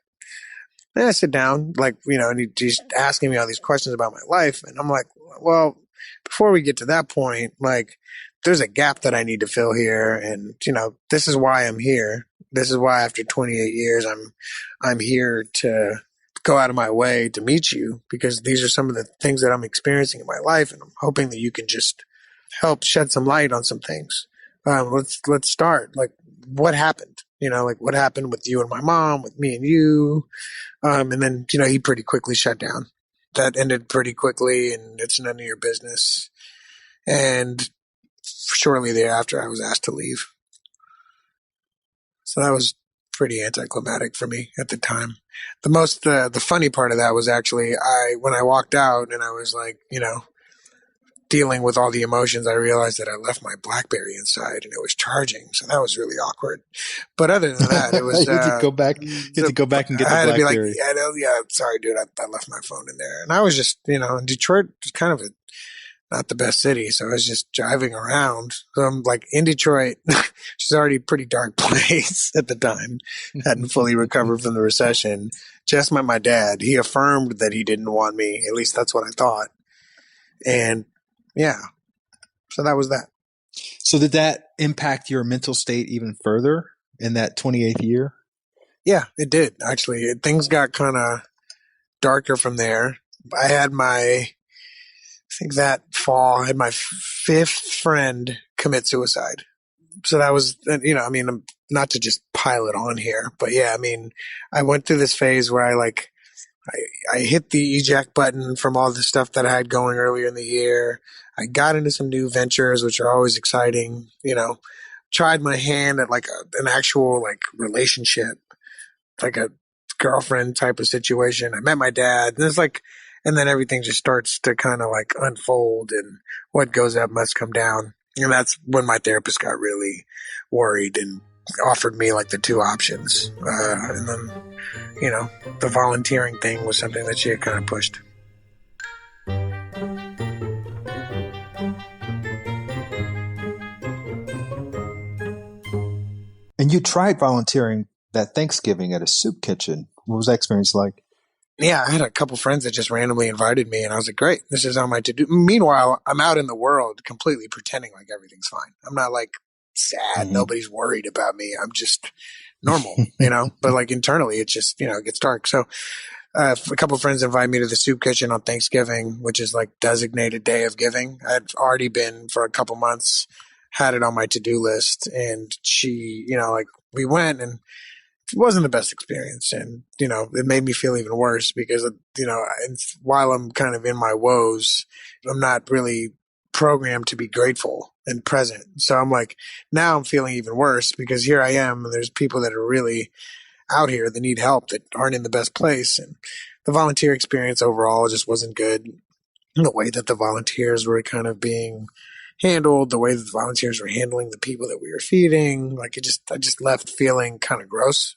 Then I sit down, and he's asking me all these questions about my life. And I'm like, well, before we get to that point, like, there's a gap that I need to fill here. And, this is why I'm here. This is why after 28 years, I'm here to go out of my way to meet you, because these are some of the things that I'm experiencing in my life. And I'm hoping that you can just help shed some light on some things. Let's start. Like, what happened? What happened with you and my mom, with me and you? And then, he pretty quickly shut down. That ended pretty quickly, and it's none of your business. And shortly thereafter, I was asked to leave. So that was pretty anticlimactic for me at the time. The funny part of that was actually when I walked out and I was like, dealing with all the emotions, I realized that I left my BlackBerry inside and it was charging. So that was really awkward. But other than that, it was. You had to go back and get the BlackBerry. Sorry, dude, I left my phone in there. And I was just, in Detroit, it's kind of not the best city. So I was just driving around. So I'm like in Detroit, which is already a pretty dark place at the time. Hadn't fully recovered from the recession. Just met my dad. He affirmed that he didn't want me. At least that's what I thought. And yeah. So that was that. So did that impact your mental state even further in that 28th year? Yeah, it did, actually. Things got kind of darker from there. I think that fall, I had my fifth friend commit suicide. So that was, not to just pile it on here, but yeah, I went through this phase where I hit the eject button from all the stuff that I had going earlier in the year. I got into some new ventures, which are always exciting, tried my hand at an actual relationship, like a girlfriend type of situation. I met my dad, and then everything just starts to kind of unfold, and what goes up must come down. And that's when my therapist got really worried and offered me the two options. And then, the volunteering thing was something that she had kind of pushed. And you tried volunteering that Thanksgiving at a soup kitchen. What was that experience like? Yeah, I had a couple friends that just randomly invited me, and I was like, great, this is on my to-do. Meanwhile, I'm out in the world completely pretending like everything's fine. I'm not sad. Mm-hmm. Nobody's worried about me. I'm just normal, but internally it just, it gets dark. So a couple of friends invited me to the soup kitchen on Thanksgiving, which is designated day of giving. I'd already been for a couple months, had it on my to-do list, and she, we went, and it wasn't the best experience. And, it made me feel even worse because, while I'm kind of in my woes, I'm not really programmed to be grateful and present. So I'm now I'm feeling even worse because here I am, and there's people that are really out here that need help that aren't in the best place. And the volunteer experience overall just wasn't good. The way that the volunteers were kind of being handled, the way that the volunteers were handling the people that we were feeding, I just left feeling kind of gross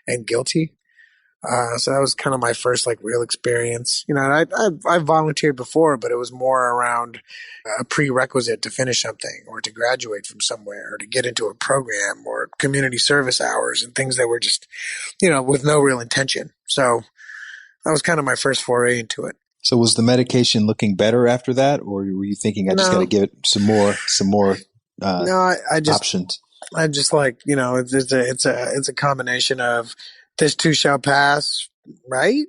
and guilty. So that was kind of my first real experience. I volunteered before, but it was more around a prerequisite to finish something or to graduate from somewhere or to get into a program or community service hours and things that were just, with no real intention. So that was kind of my first foray into it. So was the medication looking better after that, or were you thinking I just got to give it some more no, I just, options? I just it's a combination of this too shall pass, right?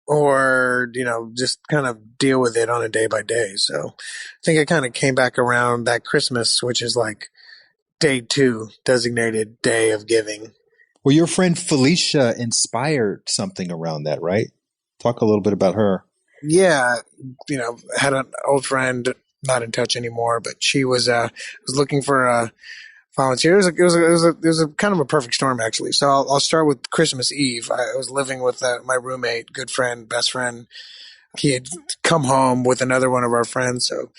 Or, just kind of deal with it on a day by day. So I think it kind of came back around that Christmas, which is like day 2, designated day of giving. Well, your friend Felicia inspired something around that, right? Talk a little bit about her. Yeah, had an old friend, not in touch anymore, but she was looking for a volunteer. It was a kind of a perfect storm, actually. So I'll start with Christmas Eve. I was living with my roommate, good friend, best friend. He had come home with another one of our friends. So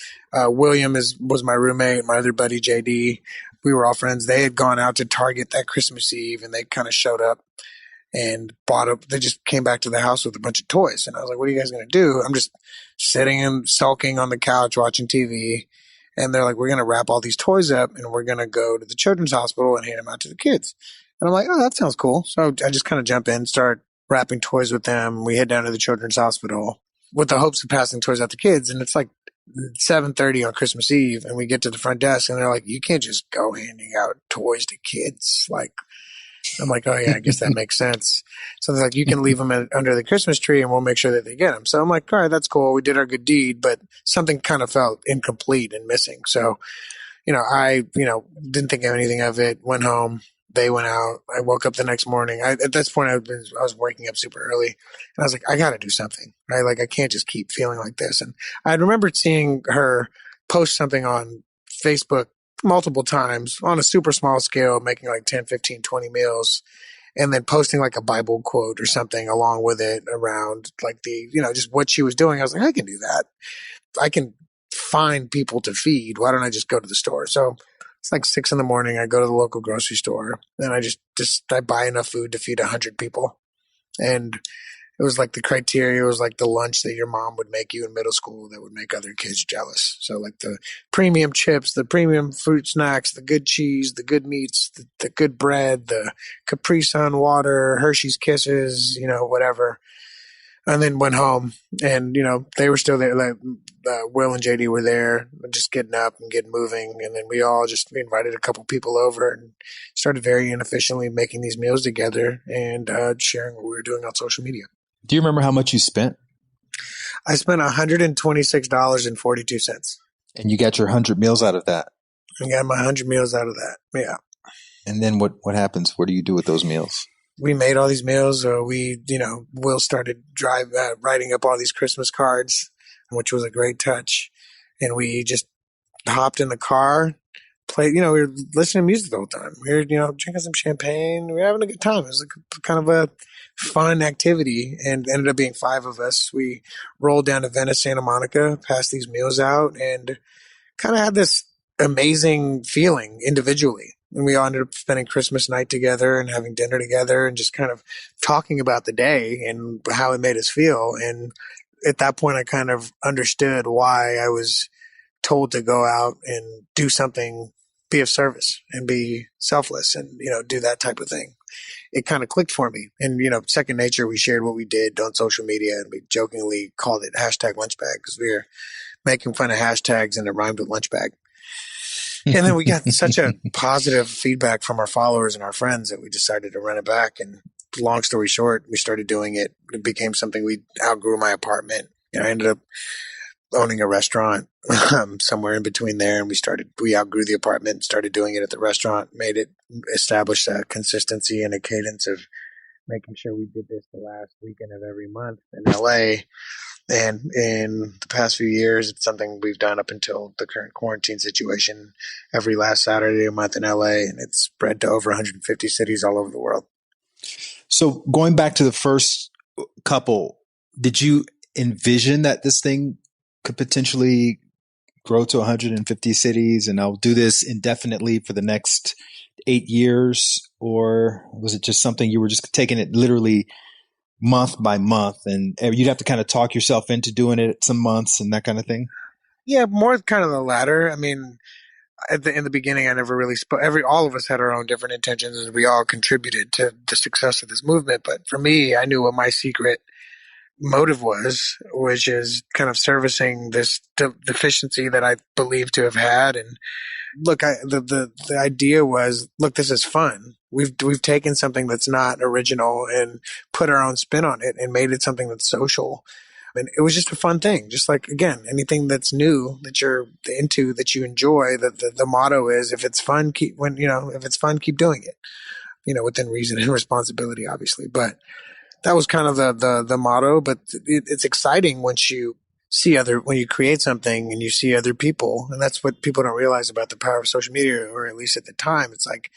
William was my roommate, my other buddy JD. We were all friends. They had gone out to Target that Christmas Eve, and they kind of showed up and bought up. They just came back to the house with a bunch of toys, and I was like, "What are you guys going to do?" I'm just sitting and sulking on the couch watching TV, and they're like, "We're going to wrap all these toys up, and we're going to go to the children's hospital and hand them out to the kids." And I'm like, "Oh, that sounds cool." So I just kind of jump in, start wrapping toys with them. We head down to the children's hospital with the hopes of passing toys out to kids, and it's like 7:30 on Christmas Eve, and we get to the front desk, and they're like, "You can't just go handing out toys to kids." Like, I'm like, "Oh yeah, I guess that makes sense." So they're like, "You can leave them under the Christmas tree, and we'll make sure that they get them." So I'm like, "All right, that's cool. We did our good deed," but something kind of felt incomplete and missing. So, I didn't think of anything of it. Went home. They went out. I woke up the next morning. At this point, I was waking up super early, and I was like, I got to do something. Right? Like, I can't just keep feeling like this. And I remembered seeing her post something on Facebook multiple times on a super small scale, making like 10, 15, 20 meals, and then posting like a Bible quote or something along with it around like just what she was doing. I was like, I can do that. I can find people to feed. Why don't I just go to the store? So it's like 6 a.m. I go to the local grocery store, and I buy enough food to feed 100 people. And it was like the criteria was like the lunch that your mom would make you in middle school that would make other kids jealous. So like the premium chips, the premium fruit snacks, the good cheese, the good meats, the good bread, the Capri Sun water, Hershey's Kisses, whatever. And then went home, and they were still there. Like Will and JD were there, just getting up and getting moving. And then we invited a couple people over and started very inefficiently making these meals together and sharing what we were doing on social media. Do you remember how much you spent? I spent $126.42. And you got your 100 meals out of that? I got my 100 meals out of that. Yeah. And then what happens? What do you do with those meals? We made all these meals. Will started writing up all these Christmas cards, which was a great touch. And we just hopped in the car, played, we were listening to music the whole time. We were, drinking some champagne. We were having a good time. It was like kind of a fun activity, and ended up being 5 of us. We rolled down to Venice, Santa Monica, passed these meals out, and kind of had this amazing feeling individually. And we all ended up spending Christmas night together and having dinner together and just kind of talking about the day and how it made us feel. And at that point, I kind of understood why I was told to go out and do something, be of service and be selfless and, do that type of thing. It kind of clicked for me. And, second nature, we shared what we did on social media, and we jokingly called it #lunchbag because we were making fun of hashtags and it rhymed with lunchbag. And then we got such a positive feedback from our followers and our friends that we decided to run it back. And long story short, we started doing it. It became something. We outgrew my apartment. I ended up owning a restaurant somewhere in between there, and we outgrew the apartment and started doing it at the restaurant, established a consistency and a cadence of making sure we did this the last weekend of every month in LA. And in the past few years, it's something we've done up until the current quarantine situation every last Saturday a month in LA, and it's spread to over 150 cities all over the world. So going back to the first couple, did you envision that this thing could potentially grow to 150 cities and I'll do this indefinitely for the next 8 years? Or was it just something you were just taking it literally month by month, and you'd have to kind of talk yourself into doing it some months and that kind of thing? Yeah, more kind of the latter. I mean, in the beginning, I never really all of us had our own different intentions, and we all contributed to the success of this movement. But for me, I knew what my secret motive was, which is kind of servicing this deficiency that I believe to have had, and look, the idea was, look, this is fun. We've taken something that's not original and put our own spin on it and made it something that's social. And it was just a fun thing. Just like, again, anything that's new that you're into, that you enjoy, the motto is, if it's fun, if it's fun, keep doing it, within reason and responsibility, obviously. But that was kind of the motto. But it's exciting once you when you create something and you see other people. And that's what people don't realize about the power of social media, or at least at the time. It's like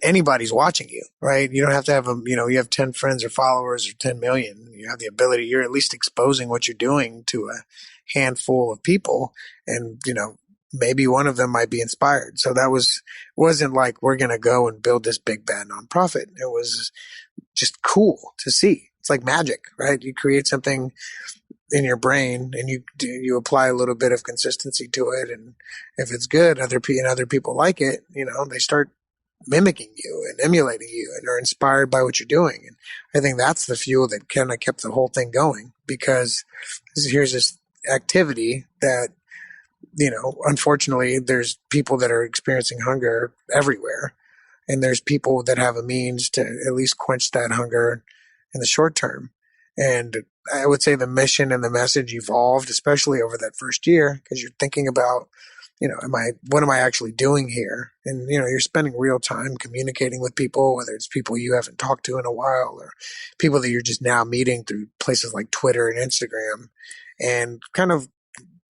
anybody's watching you, right? You don't have to have you have 10 friends or followers or 10 million. You have the ability, you're at least exposing what you're doing to a handful of people. And, maybe one of them might be inspired. So that wasn't like, we're going to go and build this big bad nonprofit. It was just cool to see. It's like magic, right? You create something in your brain and you apply a little bit of consistency to it. And if it's good, other people like it, they start mimicking you and emulating you and are inspired by what you're doing. And I think that's the fuel that kind of kept the whole thing going, because here's this activity that, unfortunately there's people that are experiencing hunger everywhere. And there's people that have a means to at least quench that hunger in the short term. And I would say the mission and the message evolved, especially over that first year, because you're thinking about, what am I actually doing here? And, you're spending real time communicating with people, whether it's people you haven't talked to in a while or people that you're just now meeting through places like Twitter and Instagram, and kind of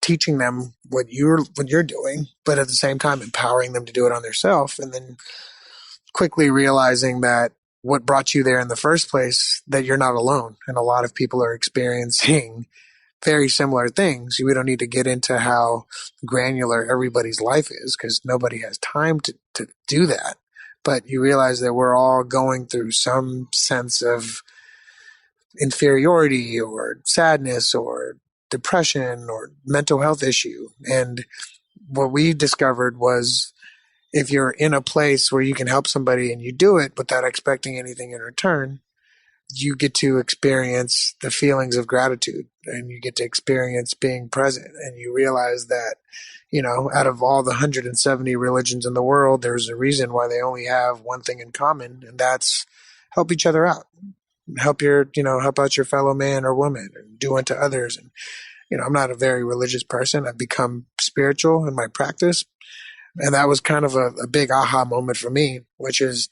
teaching them what you're doing, but at the same time empowering them to do it on themselves. And then quickly realizing that what brought you there in the first place, that you're not alone. And a lot of people are experiencing very similar things. We don't need to get into how granular everybody's life is, because nobody has time to do that. But you realize that we're all going through some sense of inferiority or sadness or depression or mental health issue. And what we discovered was, if you're in a place where you can help somebody and you do it without expecting anything in return, you get to experience the feelings of gratitude, and you get to experience being present. And you realize that, out of all the 170 religions in the world, there's a reason why they only have one thing in common, and that's help each other out. Help out your fellow man or woman, and do unto others. And, I'm not a very religious person. I've become spiritual in my practice. And that was kind of a big aha moment for me, which is,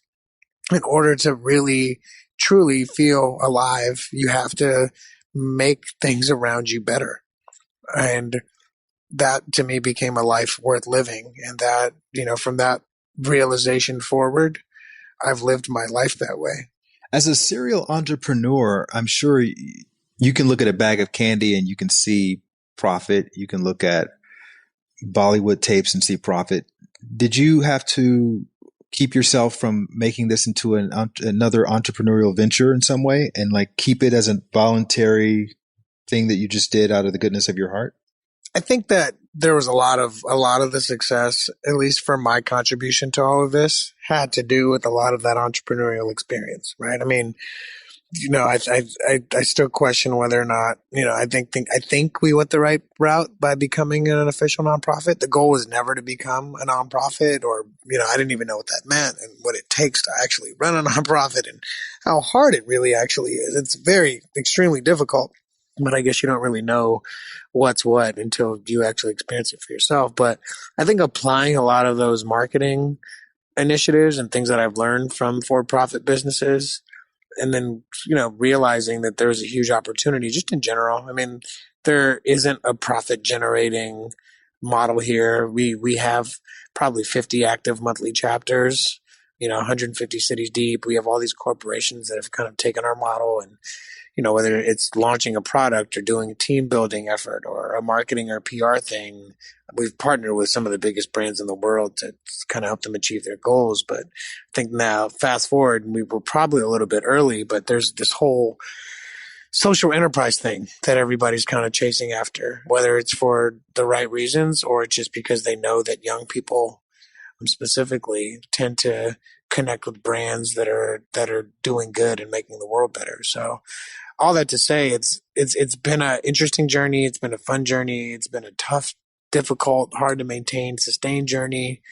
in order to really, truly feel alive, you have to make things around you better. And that to me became a life worth living. And that, from that realization forward, I've lived my life that way. As a serial entrepreneur, I'm sure you can look at a bag of candy and you can see profit. You can look at Bollywood tapes and see profit. Did you have to keep yourself from making this into another entrepreneurial venture in some way, and like keep it as a voluntary thing that you just did out of the goodness of your heart? I think that there was a lot of the success, at least from my contribution to all of this, had to do with a lot of that entrepreneurial experience, right? I mean, I still question whether or not, I think we went the right route by becoming an official nonprofit. The goal was never to become a nonprofit, or, I didn't even know what that meant and what it takes to actually run a nonprofit and how hard it really actually is. It's extremely difficult, but I guess you don't really know what's what until you actually experience it for yourself. But I think applying a lot of those marketing initiatives and things that I've learned from for-profit businesses, and then, realizing that there's a huge opportunity just in general. I mean, there isn't a profit generating model here. We have probably 50 active monthly chapters, 150 cities deep. We have all these corporations that have kind of taken our model, and, whether it's launching a product or doing a team building effort or a marketing or PR thing, we've partnered with some of the biggest brands in the world to kind of help them achieve their goals. But I think now, fast forward, we were probably a little bit early, but there's this whole social enterprise thing that everybody's kind of chasing after, whether it's for the right reasons or just because they know that young people specifically tend to connect with brands that are doing good and making the world better. So all that to say, it's been an interesting journey. It's been a fun journey. It's been a tough difficult, hard to maintain, sustained journey.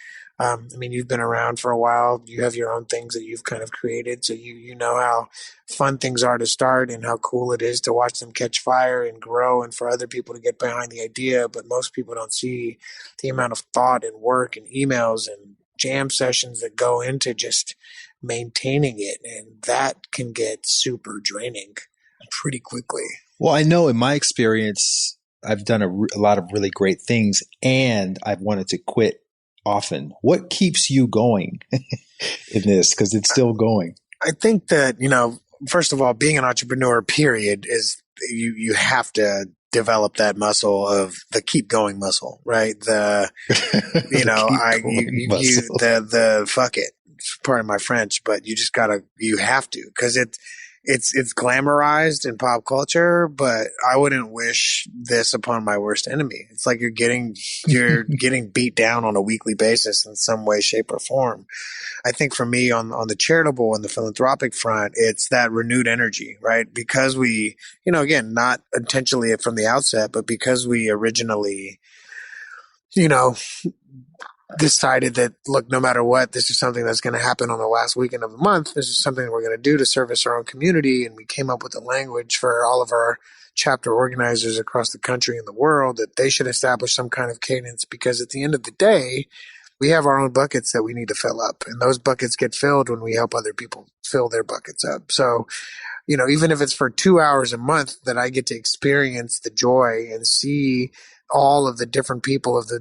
I mean, you've been around for a while. You have your own things that you've kind of created. So you know how fun things are to start and how cool it is to watch them catch fire and grow and for other people to get behind the idea. But most people don't see the amount of thought and work and emails and jam sessions that go into just maintaining it. And that can get super draining pretty quickly. Well, I know in my experience, I've done a lot of really great things and I've wanted to quit often. What keeps you going in this? Because it's still going. I think that, first of all, being an entrepreneur, period, is you have to develop that muscle of the keep going muscle, right? The fuck it. Pardon my French, but you have to, because it's glamorized in pop culture, but I wouldn't wish this upon my worst enemy. It's like you're getting beat down on a weekly basis in some way, shape, or form. I think for me on the charitable and the philanthropic front, it's that renewed energy, right? Because we, again, not intentionally from the outset, but because we originally, decided that, look, no matter what, this is something that's going to happen on the last weekend of the month. This is something we're going to do to service our own community. And we came up with a language for all of our chapter organizers across the country and the world that they should establish some kind of cadence, because at the end of the day, we have our own buckets that we need to fill up. And those buckets get filled when we help other people fill their buckets up. So, even if it's for 2 hours a month that I get to experience the joy and see all of the different people of the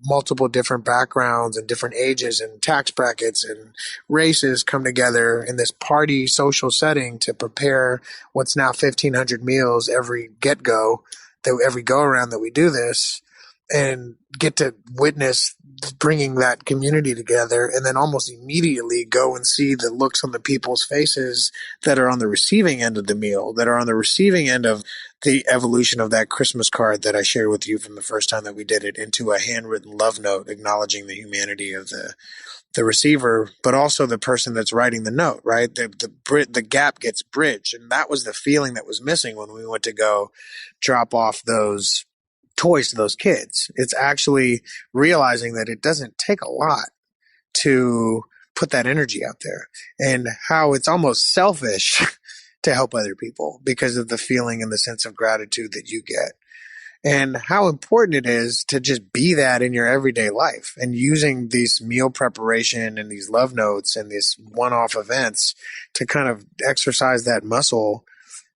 multiple different backgrounds and different ages and tax brackets and races come together in this party social setting to prepare what's now 1,500 meals every every go around that we do this, and get to witness bringing that community together, and then almost immediately go and see the looks on the people's faces that are on the receiving end of the meal, that are on the receiving end of the evolution of that Christmas card that I shared with you from the first time that we did it, into a handwritten love note acknowledging the humanity of the receiver, but also the person that's writing the note, right? The gap gets bridged. And that was the feeling that was missing when we went to go drop off those toys to those kids. It's actually realizing that it doesn't take a lot to put that energy out there, and how it's almost selfish to help other people because of the feeling and the sense of gratitude that you get, and how important it is to just be that in your everyday life, and using these meal preparation and these love notes and these one-off events to kind of exercise that muscle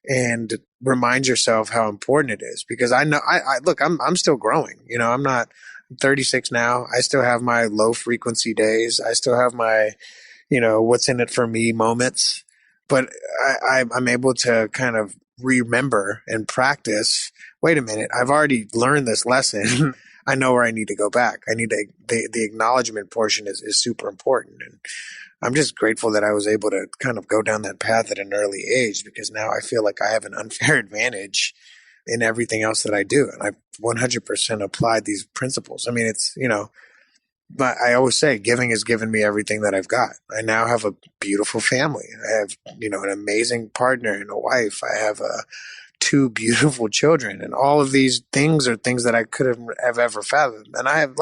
and remind yourself how important it is. Because I know, look, I'm still growing. I'm 36 now. I still have my low frequency days. I still have my, what's in it for me moments. But I'm able to kind of remember and practice. Wait a minute, I've already learned this lesson. I know where I need to go back. I need to, the acknowledgement portion is super important. And I'm just grateful that I was able to kind of go down that path at an early age, because now I feel like I have an unfair advantage in everything else that I do. And I've 100% applied these principles. I mean, it's, but I always say giving has given me everything that I've got. I now have a beautiful family. I have, an amazing partner and a wife. I have two beautiful children, and all of these things are things that I could have ever fathomed. And I'm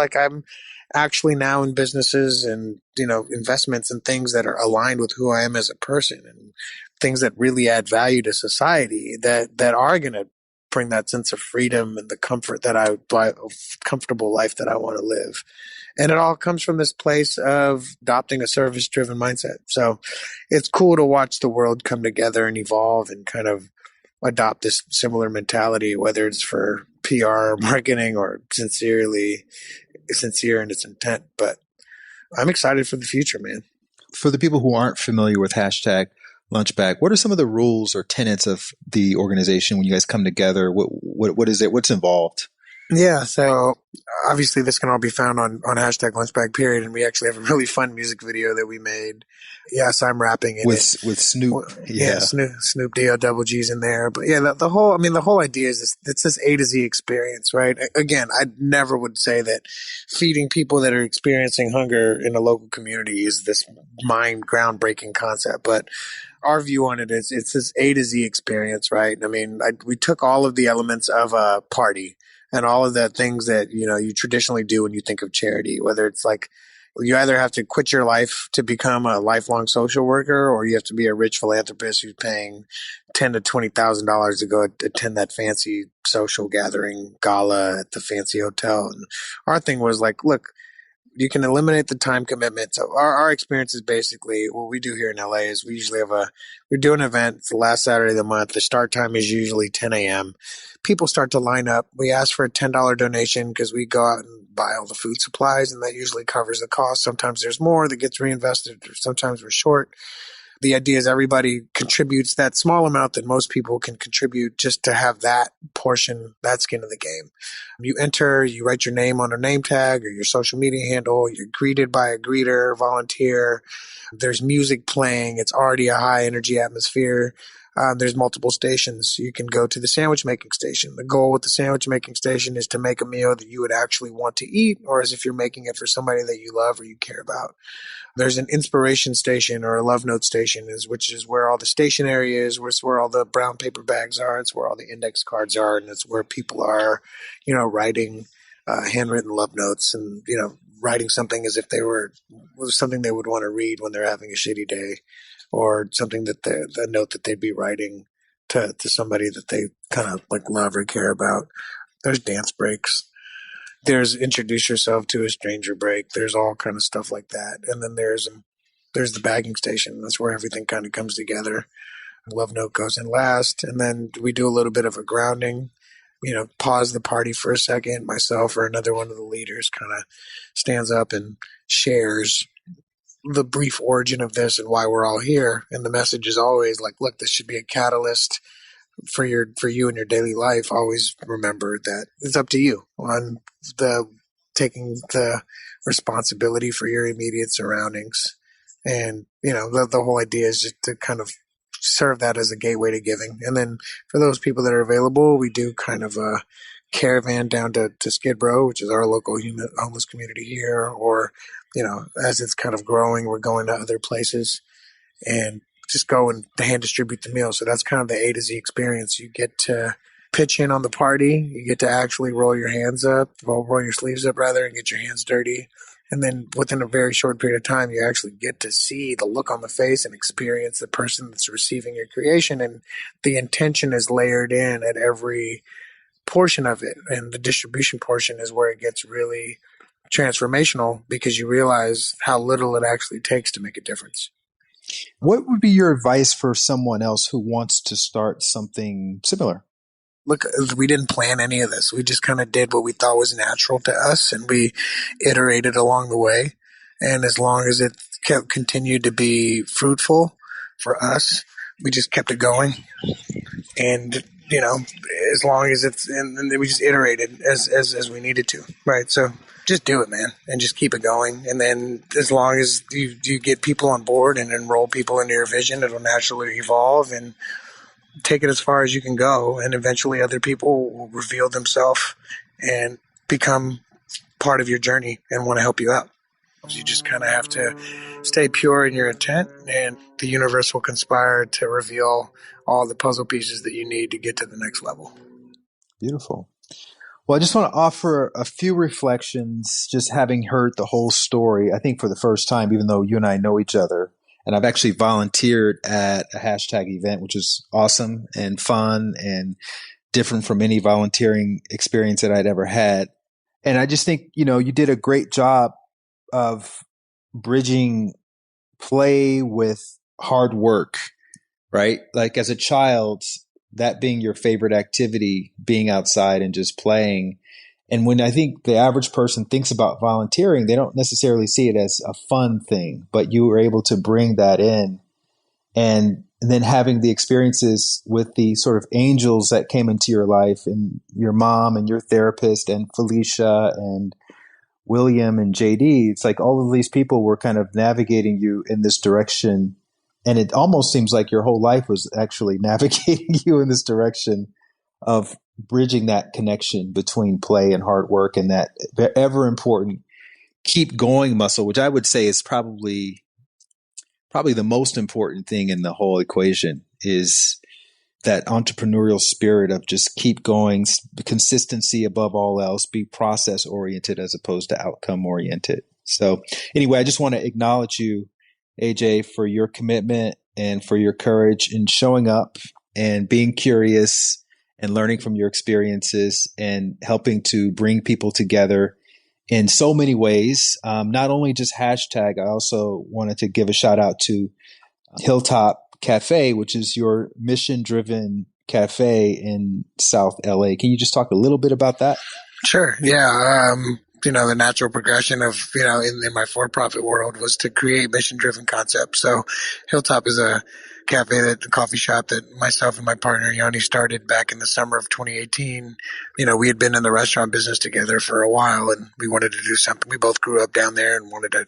actually now in businesses and, investments and things that are aligned with who I am as a person, and things that really add value to society that are going to bring that sense of freedom and the comfort comfortable life that I want to live. And it all comes from this place of adopting a service-driven mindset. So it's cool to watch the world come together and evolve and kind of adopt this similar mentality, whether it's for PR or marketing or sincere in its intent. But I'm excited for the future, man. For the people who aren't familiar with hashtag Lunchbag, what are some of the rules or tenets of the organization when you guys come together? What is it? What's involved? Yeah, so obviously this can all be found on hashtag Lunchbag period, and we actually have a really fun music video that we made. Yes, I'm rapping in with Snoop. Yeah, Snoop D-O G's in there. But yeah, the whole idea is it's this A to Z experience, right? Again, I never would say that feeding people that are experiencing hunger in a local community is this groundbreaking concept, but our view on it is it's this A to Z experience, right? I mean, we took all of the elements of a party, and all of the things that, you traditionally do when you think of charity, whether it's like you either have to quit your life to become a lifelong social worker, or you have to be a rich philanthropist who's paying $10,000 to $20,000 to go attend that fancy social gathering gala at the fancy hotel. And our thing was like, look, you can eliminate the time commitment. So our experience is basically what we do here in LA is we do an event. It's the last Saturday of the month. The start time is usually 10 a.m. People start to line up. We ask for a $10 donation because we go out and buy all the food supplies, and that usually covers the cost. Sometimes there's more that gets reinvested, or sometimes we're short. The idea is everybody contributes that small amount that most people can contribute just to have that portion, that skin in the game. You enter, you write your name on a name tag or your social media handle. You're greeted by a greeter, volunteer. There's music playing. It's already a high energy atmosphere. There's multiple stations. You can go to the sandwich making station. The goal with the sandwich making station is to make a meal that you would actually want to eat, or as if you're making it for somebody that you love or you care about. There's an inspiration station or a love note station, which is where all the stationery is, where all the brown paper bags are. It's where all the index cards are, and it's where people are, writing handwritten love notes and, writing something as if was something they would want to read when they're having a shitty day, or something that the note that they'd be writing to somebody that they kind of like love or care about. There's dance breaks. There's introduce yourself to a stranger break. There's all kind of stuff like that. And then there's the bagging station. That's where everything kind of comes together. Love note goes in last. And then we do a little bit of a grounding, pause the party for a second. Myself or another one of the leaders kind of stands up and shares the brief origin of this and why we're all here. And the message is always like, look, this should be a catalyst for you in your daily life. Always remember that it's up to you on taking the responsibility for your immediate surroundings. And, the whole idea is just to kind of serve that as a gateway to giving. And then for those people that are available, we do kind of a caravan down to Skid Row, which is our local homeless community here. Or, as it's kind of growing, we're going to other places and just go and hand distribute the meal. So that's kind of the A to Z experience. You get to pitch in on the party. You get to actually roll your sleeves up rather, and get your hands dirty. And then within a very short period of time, you actually get to see the look on the face and experience the person that's receiving your creation. And the intention is layered in at every portion of it. And the distribution portion is where it gets really transformational, because you realize how little it actually takes to make a difference. What would be your advice for someone else who wants to start something similar? Look, we didn't plan any of this. We just kind of did what we thought was natural to us, and we iterated along the way. And as long as it continued to be fruitful for us, we just kept it going. And, as long as and then we just iterated as we needed to. Right. So just do it, man, and just keep it going. And then as long as you get people on board and enroll people into your vision, it'll naturally evolve and take it as far as you can go. And eventually other people will reveal themselves and become part of your journey and want to help you out. You just kind of have to stay pure in your intent, and the universe will conspire to reveal all the puzzle pieces that you need to get to the next level. Beautiful. Well, I just want to offer a few reflections, just having heard the whole story, I think for the first time, even though you and I know each other. And I've actually volunteered at a hashtag event, which is awesome and fun and different from any volunteering experience that I'd ever had. And I just think, you did a great job of bridging play with hard work, right? Like as a child, that being your favorite activity, being outside and just playing. And when I think the average person thinks about volunteering, they don't necessarily see it as a fun thing, but you were able to bring that in. And then having the experiences with the sort of angels that came into your life, and your mom and your therapist and Felicia and William and JD, it's like all of these people were kind of navigating you in this direction. And it almost seems like your whole life was actually navigating you in this direction of bridging that connection between play and hard work, and that ever important keep going muscle, which I would say is probably the most important thing in the whole equation, is that entrepreneurial spirit of just keep going, consistency above all else, be process oriented as opposed to outcome oriented. So anyway, I just want to acknowledge you, AJ, for your commitment and for your courage in showing up and being curious and learning from your experiences and helping to bring people together in so many ways. Not only just hashtag, I also wanted to give a shout out to Hilltop Cafe, which is your mission-driven cafe in South LA. Can you just talk a little bit about that? Sure. Yeah. The natural progression of, in my for-profit world was to create mission-driven concepts. So Hilltop is a coffee shop that myself and my partner, Yanni, started back in the summer of 2018. We had been in the restaurant business together for a while, and we wanted to do something. We both grew up down there and wanted to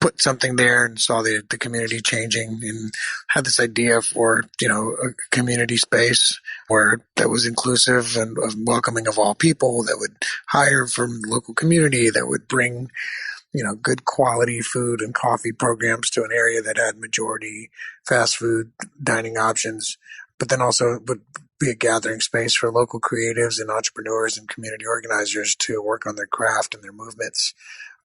put something there, and saw the community changing, and had this idea for, a community space that was inclusive and welcoming of all people, that would hire from the local community, that would bring, good quality food and coffee programs to an area that had majority fast food dining options, but then also would be a gathering space for local creatives and entrepreneurs and community organizers to work on their craft and their movements.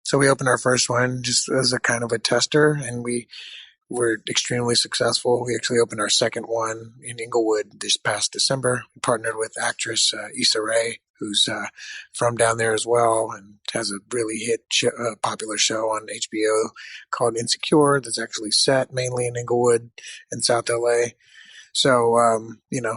So we opened our first one just as a kind of a tester, and we were extremely successful. We actually opened our second one in Inglewood this past December. We partnered with actress Issa Rae, who's from down there as well, and has a really popular show on HBO called Insecure that's actually set mainly in Inglewood and South LA. So,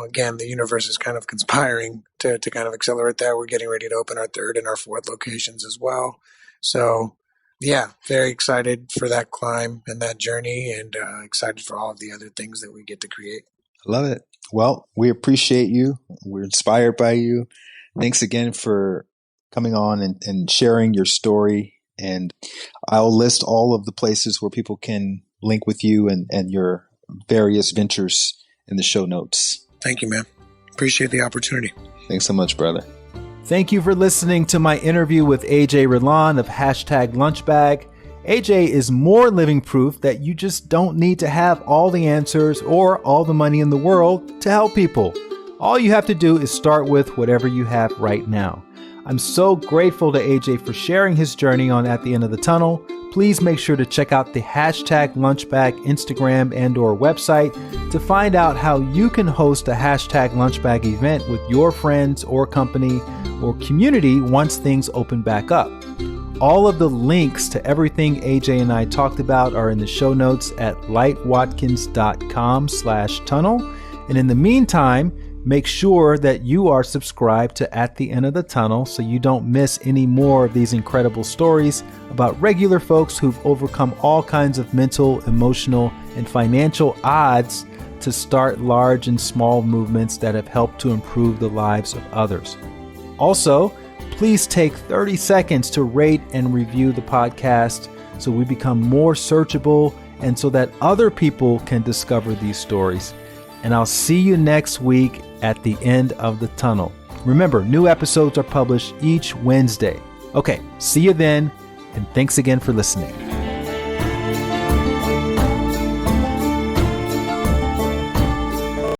again, the universe is kind of conspiring to kind of accelerate that. We're getting ready to open our third and our fourth locations as well. So, yeah, very excited for that climb and that journey, and excited for all of the other things that we get to create. I love it. Well, we appreciate you. We're inspired by you. Thanks again for coming on and sharing your story. And I'll list all of the places where people can link with you and your various ventures in the show notes. Thank you, man. Appreciate the opportunity. Thanks so much, brother. Thank you for listening to my interview with Ajay Relan of #Lunchbag. Ajay is more living proof that you just don't need to have all the answers or all the money in the world to help people. All you have to do is start with whatever you have right now. I'm so grateful to Ajay for sharing his journey on At the End of the Tunnel. Please make sure to check out the #Lunchbag Instagram and/or website to find out how you can host a #Lunchbag event with your friends or company or community once things open back up. All of the links to everything AJ and I talked about are in the show notes at lightwatkins.com/tunnel. And in the meantime, make sure that you are subscribed to At the End of the Tunnel so you don't miss any more of these incredible stories about regular folks who've overcome all kinds of mental, emotional, and financial odds to start large and small movements that have helped to improve the lives of others. Also, please take 30 seconds to rate and review the podcast so we become more searchable and so that other people can discover these stories. And I'll see you next week at the end of the tunnel. Remember, new episodes are published each Wednesday. Okay, see you then, and thanks again for listening.